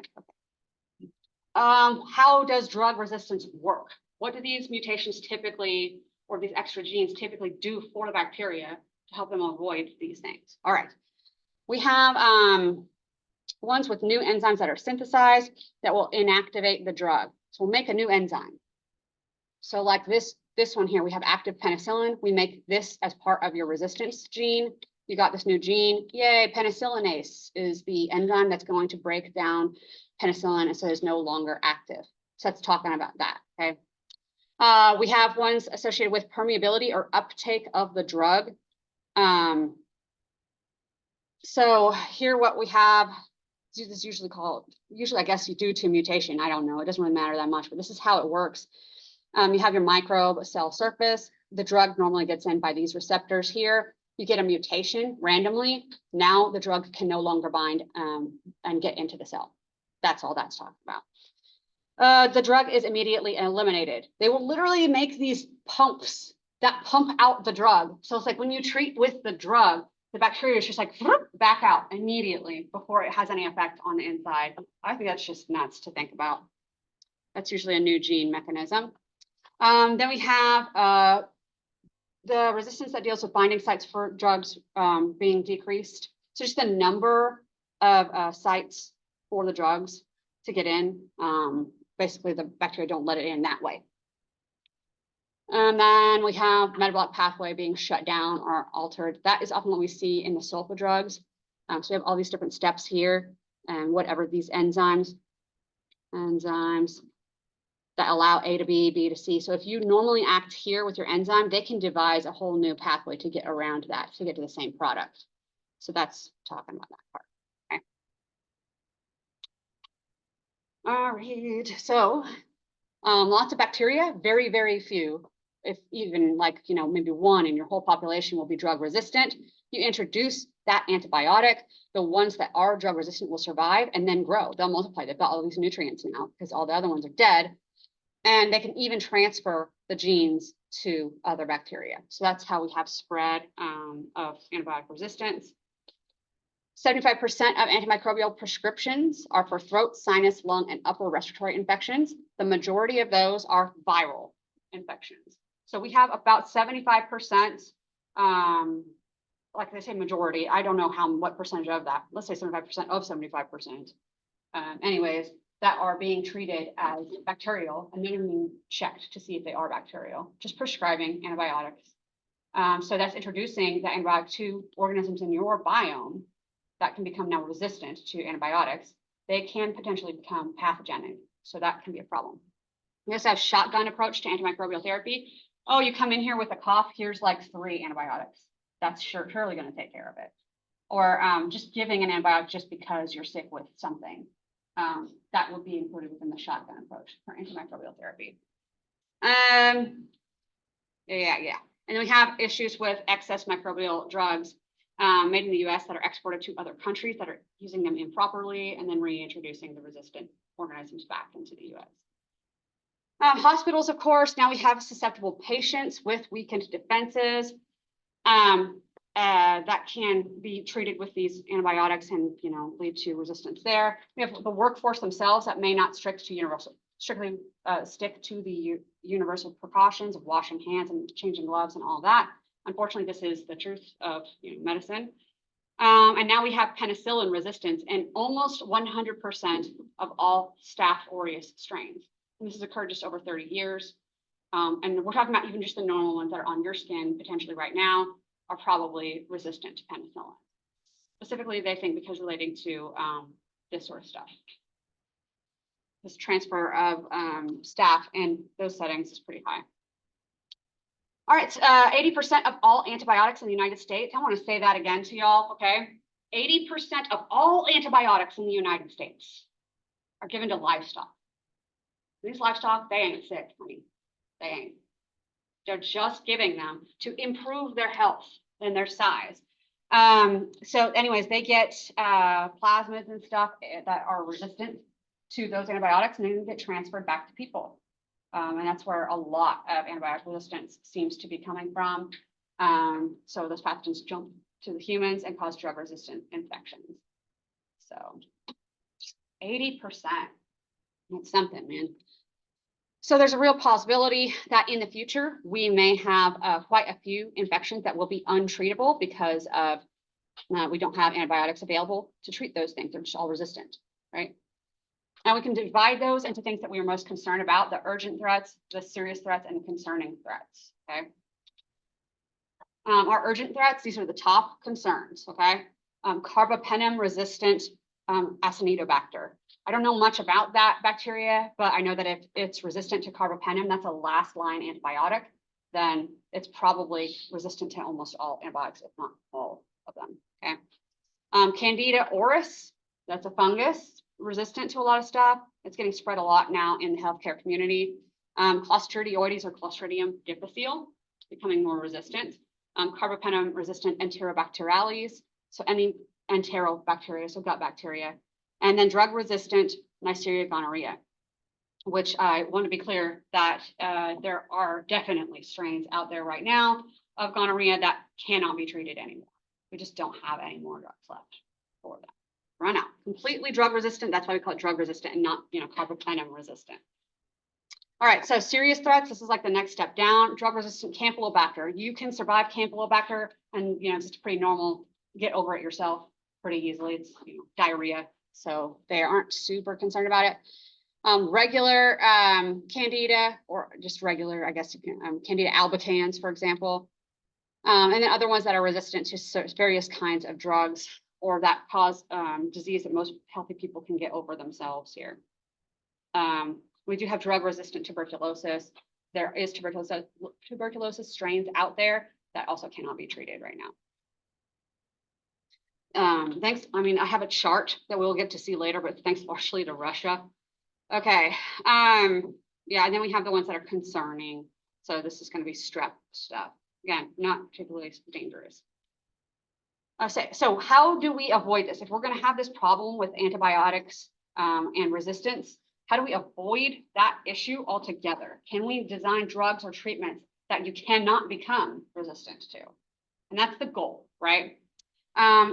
How does drug resistance work? What do these mutations typically, or these extra genes typically do for the bacteria to help them avoid these things? All right. We have ones with new enzymes that are synthesized that will inactivate the drug. So we'll make a new enzyme. So like this one here, we have active penicillin. We make this as part of your resistance gene. You got this new gene. Yay, penicillinase is the enzyme that's going to break down penicillin, and so it's no longer active. So that's talking about that, okay? We have ones associated with permeability or uptake of the drug. So here what we have, this is usually I guess you do to mutation. I don't know, it doesn't really matter that much, but this is how it works. You have your microbe cell surface. the drug normally gets in by these receptors here. You get a mutation randomly. Now the drug can no longer bind and get into the cell. That's all that's talking about. The drug is immediately eliminated. They will literally make these pumps that pump out the drug. So it's like when you treat with the drug, the bacteria is just like back out immediately before it has any effect on the inside. I think that's just nuts to think about. That's usually a new gene mechanism. Then we have the resistance that deals with binding sites for drugs being decreased. So just the number of sites for the drugs to get in. Basically, the bacteria don't let it in that way. And then we have metabolic pathway being shut down or altered. That is often what we see in the sulfa drugs. So we have all these different steps here and whatever these enzymes that allow A to B, B to C. So if you normally act here with your enzyme, they can devise a whole new pathway to get around that, to get to the same product. So that's talking about that part. Okay. All right. So lots of bacteria, very, very few. If even like, maybe one in your whole population will be drug resistant. You introduce that antibiotic, the ones that are drug resistant will survive and then grow. They'll multiply. They've got all these nutrients now because all the other ones are dead. And they can even transfer the genes to other bacteria. So that's how we have spread of antibiotic resistance. 75% of antimicrobial prescriptions are for throat, sinus, lung, and upper respiratory infections. The majority of those are viral infections. So we have about 75%, like they say majority, I don't know what percentage of that, let's say 75% of 75%. Anyways, that are being treated as bacterial and then being checked to see if they are bacterial, just prescribing antibiotics. So that's introducing the antibiotic to organisms in your biome that can become now resistant to antibiotics. They can potentially become pathogenic. So that can be a problem. We also have shotgun approach to antimicrobial therapy. Oh, you come in here with a cough, here's like 3 antibiotics. That's surely going to take care of it. Or just giving an antibiotic just because you're sick with something. That would be included within the shotgun approach for antimicrobial therapy. Yeah. And then we have issues with excess microbial drugs made in the US that are exported to other countries that are using them improperly and then reintroducing the resistant organisms back into the US. Hospitals, of course, now we have susceptible patients with weakened defenses that can be treated with these antibiotics and lead to resistance there. We have the workforce themselves that may not strictly stick to the universal precautions of washing hands and changing gloves and all that. Unfortunately, this is the truth of medicine. And now we have penicillin resistance in almost 100% of all Staph aureus strains. And this has occurred just over 30 years. And we're talking about even just the normal ones that are on your skin potentially right now are probably resistant to penicillin. Specifically, they think because relating to this sort of stuff. This transfer of staph in those settings is pretty high. All right, 80% of all antibiotics in the United States, I want to say that again to y'all, okay? 80% of all antibiotics in the United States are given to livestock. These livestock, they ain't sick, honey. They ain't. They're just giving them to improve their health and their size. So anyways, they get plasmids and stuff that are resistant to those antibiotics and then get transferred back to people. And that's where a lot of antibiotic resistance seems to be coming from. So those pathogens jump to the humans and cause drug-resistant infections. So 80%, that's something, man. So there's a real possibility that in the future, we may have quite a few infections that will be untreatable because of we don't have antibiotics available to treat those things. They're just all resistant, right? Now we can divide those into things that we are most concerned about, the urgent threats, the serious threats, and the concerning threats, okay? Our urgent threats, these are the top concerns, okay? Carbapenem-resistant Acinetobacter. I don't know much about that bacteria, but I know that if it's resistant to carbapenem, that's a last line antibiotic, then it's probably resistant to almost all antibiotics, if not all of them, okay? Candida auris, that's a fungus, resistant to a lot of stuff. It's getting spread a lot now in the healthcare community. Clostridioides or Clostridium difficile. becoming more resistant. Carbapenem-resistant enterobacteriales, so any enterobacteria, so gut bacteria, and then drug-resistant Neisseria gonorrhea, which I want to be clear that there are definitely strains out there right now of gonorrhea that cannot be treated anymore. We just don't have any more drugs left for that. Run out. Completely drug resistant. That's why we call it drug resistant and not, carbapenem resistant. All right, so serious threats. This is like the next step down. Drug resistant Campylobacter. You can survive Campylobacter, and it's just pretty normal. Get over it yourself pretty easily. It's diarrhea, so they aren't super concerned about it. Regular Candida, or just regular, I guess you can, Candida albicans, for example. And then other ones that are resistant to various kinds of drugs or that cause disease that most healthy people can get over themselves here. We do have drug-resistant tuberculosis. There is tuberculosis strains out there that also cannot be treated right now. Thanks. I have a chart that we'll get to see later, but thanks partially to Russia. Okay. Yeah, and then we have the ones that are concerning. So this is going to be strep stuff. Again, not particularly dangerous. So how do we avoid this? If we're going to have this problem with antibiotics and resistance, how do we avoid that issue altogether? Can we design drugs or treatments that you cannot become resistant to? And that's the goal, right?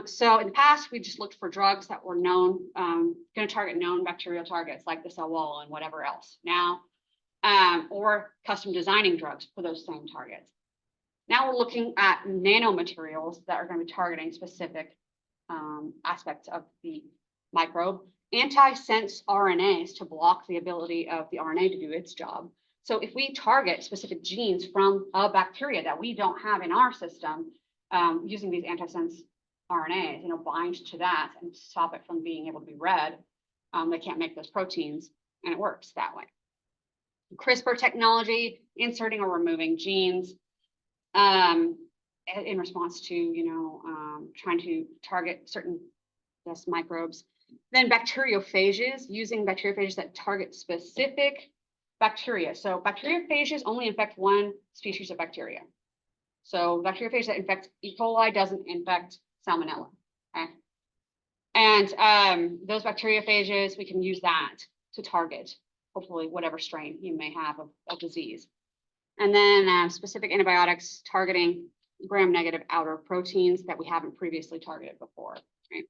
So in the past, we just looked for drugs that were known, going to target known bacterial targets like the cell wall and whatever else. Now, or custom designing drugs for those same targets. Now we're looking at nanomaterials that are going to be targeting specific aspects of the microbe. Antisense RNAs to block the ability of the RNA to do its job. So if we target specific genes from a bacteria that we don't have in our system, using these antisense RNAs, bind to that and stop it from being able to be read, they can't make those proteins, and it works that way. CRISPR technology, inserting or removing genes in response to, trying to target certain microbes. Then bacteriophages, using bacteriophages that target specific bacteria. So bacteriophages only infect one species of bacteria. So bacteriophage that infects E. coli doesn't infect Salmonella. Okay? And those bacteriophages, we can use that to target, hopefully, whatever strain you may have of a disease. And then specific antibiotics targeting gram-negative outer proteins that we haven't previously targeted before. Right?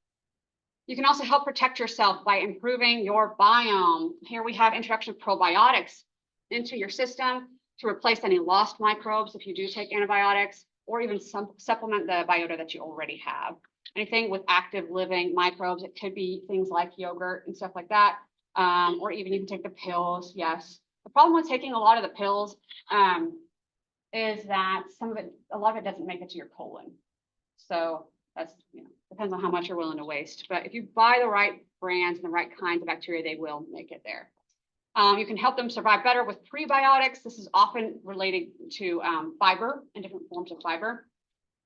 You can also help protect yourself by improving your biome. Here we have introduction of probiotics into your system to replace any lost microbes if you do take antibiotics, or even supplement the biota that you already have. Anything with active living microbes, it could be things like yogurt and stuff like that, or even you can take the pills, yes. The problem with taking a lot of the pills is that a lot of it doesn't make it to your colon. So that's, depends on how much you're willing to waste. But if you buy the right brands and the right kinds of bacteria, they will make it there. You can help them survive better with prebiotics. This is often related to fiber and different forms of fiber.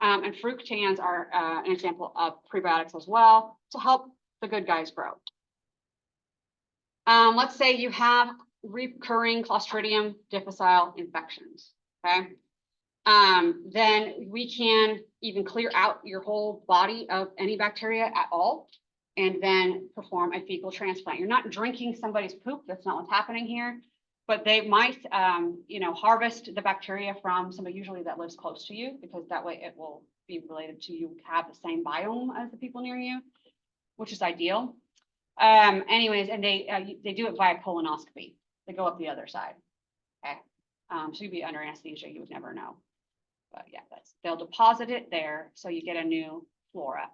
And fructans are an example of prebiotics as well to help the good guys grow. Let's say you have recurring Clostridium difficile infections, okay? Then we can even clear out your whole body of any bacteria at all, and then perform a fecal transplant. You're not drinking somebody's poop. That's not what's happening here. But they might, harvest the bacteria from somebody usually that lives close to you, because that way it will be related to you have the same biome as the people near you, which is ideal. Anyways, and they do it via colonoscopy. They go up the other side. Okay. So you'd be under anesthesia. You would never know. But yeah, they'll deposit it there, so you get a new flora.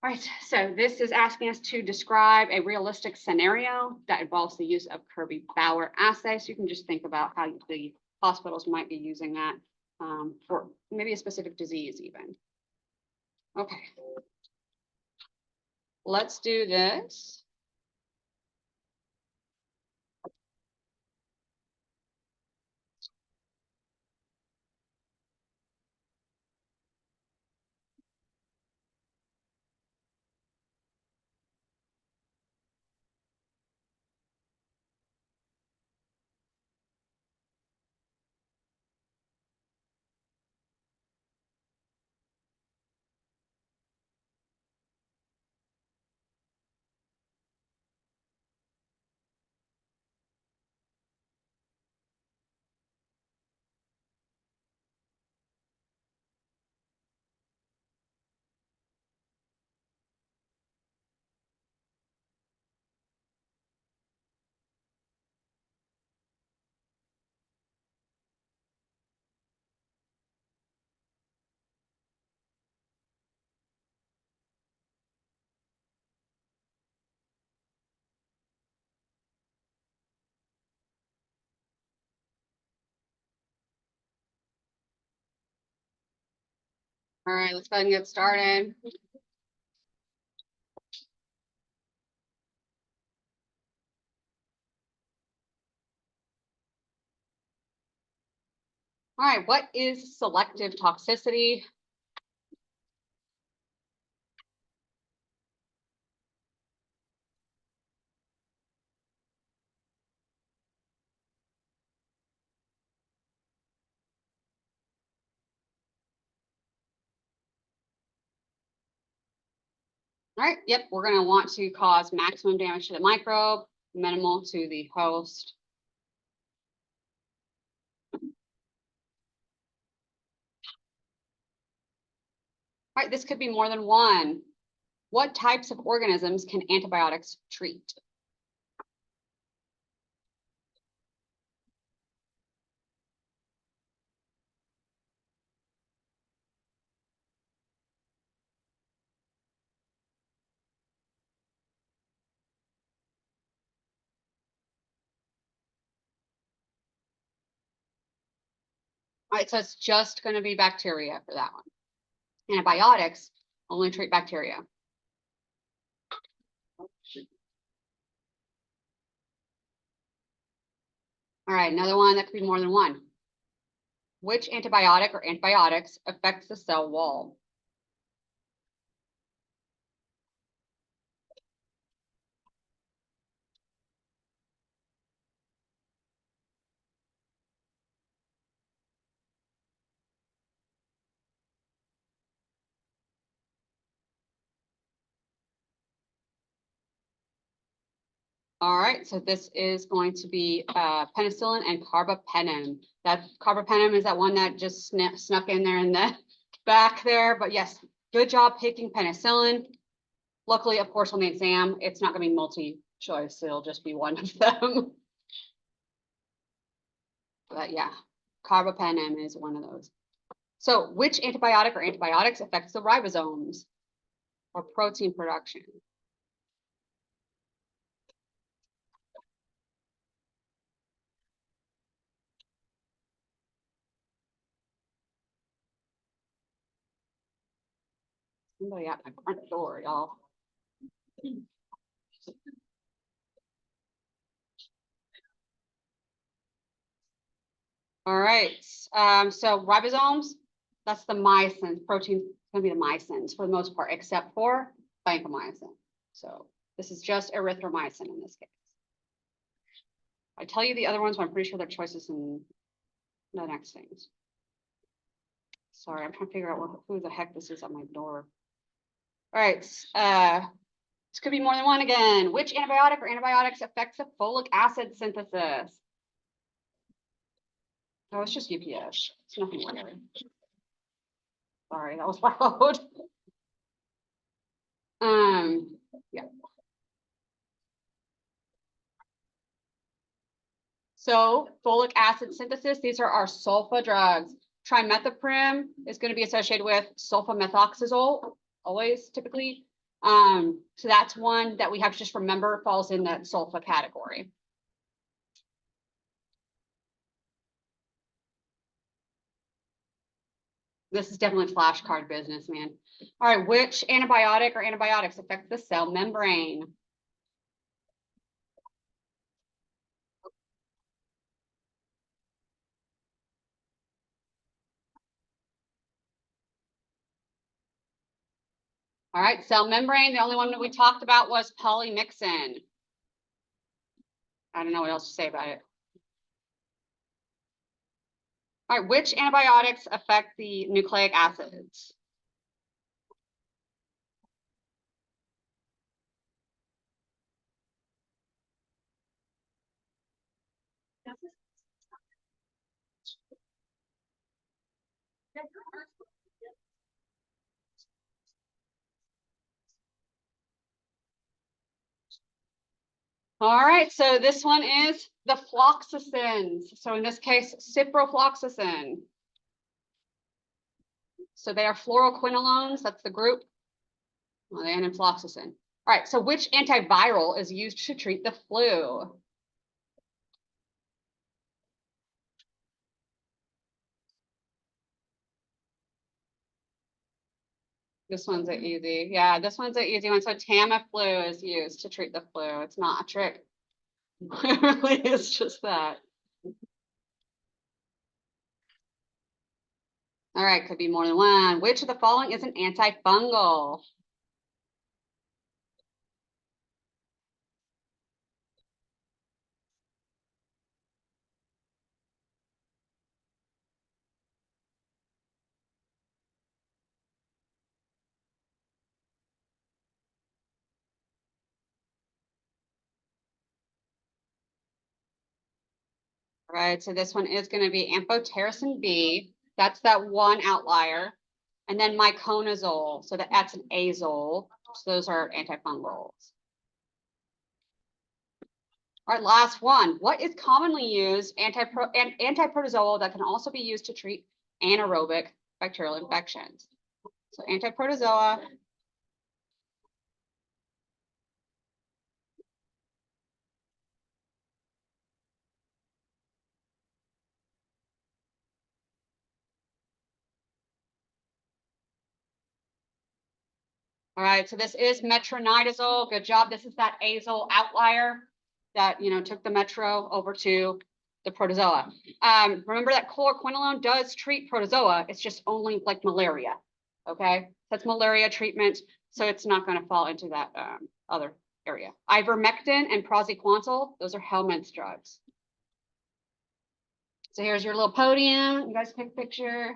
All right, so this is asking us to describe a realistic scenario that involves the use of Kirby-Bauer assay. So you can just think about how the hospitals might be using that for maybe a specific disease even. Okay. Let's do this. All right, let's go ahead and get started. All right, what is selective toxicity? All right, yep, we're gonna want to cause maximum damage to the microbe, minimal to the host. All right, this could be more than one. What types of organisms can antibiotics treat? All right, so it's just gonna be bacteria for that one. Antibiotics only treat bacteria. All right, another one that could be more than one. Which antibiotic or antibiotics affects the cell wall? All right, so this is going to be penicillin and carbapenem. That carbapenem is that one that just snuck in there in the back there, but yes, good job picking penicillin. Luckily, of course, on the exam, it's not gonna be multi-choice, so it'll just be one of them. But yeah, carbapenem is one of those. So which antibiotic or antibiotics affects the ribosomes or protein production? Somebody at my front door, y'all. All right, so ribosomes, that's the myosin, protein, gonna be the myosins for the most part, except for vancomycin. So this is just erythromycin in this case. I tell you the other ones, but I'm pretty sure they're choices in the next things. Sorry, I'm trying to figure out who the heck this is at my door. All right, this could be more than one again. Which antibiotic or antibiotics affects the folic acid synthesis? Oh, it's just UPS. It's nothing weird. Sorry, that was loud. Yeah. So folic acid synthesis, these are our sulfa drugs. Trimethoprim is going to be associated with sulfamethoxazole, always typically. So that's one that we have to just remember falls in that sulfa category. This is definitely flashcard business, man. All right, which antibiotic or antibiotics affect the cell membrane? All right, cell membrane, the only one that we talked about was polymyxin. I don't know what else to say about it. All right, which antibiotics affect the nucleic acids? All right, so this one is the floxacins. So in this case, ciprofloxacin. So they are fluoroquinolones, that's the group. Well, they end in floxacin. All right, so which antiviral is used to treat the flu? This one's an easy, yeah, this one's an easy one. So Tamiflu is used to treat the flu. It's not a trick. It really is just that. All right, could be more than one. Which of the following is an antifungal? All right, so this one is going to be amphotericin B. That's that one outlier. And then miconazole. So that's an azole. So those are antifungals. All right, last one. What is commonly used antiprotozoal that can also be used to treat anaerobic bacterial infections? So antiprotozoa. All right, so this is metronidazole. Good job. This is that azole outlier that, took the metro over to the protozoa. Remember that chloroquinolone does treat protozoa. It's just only like malaria. Okay, that's malaria treatment. So it's not going to fall into that other area. Ivermectin and praziquantel, those are Hellman's drugs. So here's your little podium. You guys take a picture.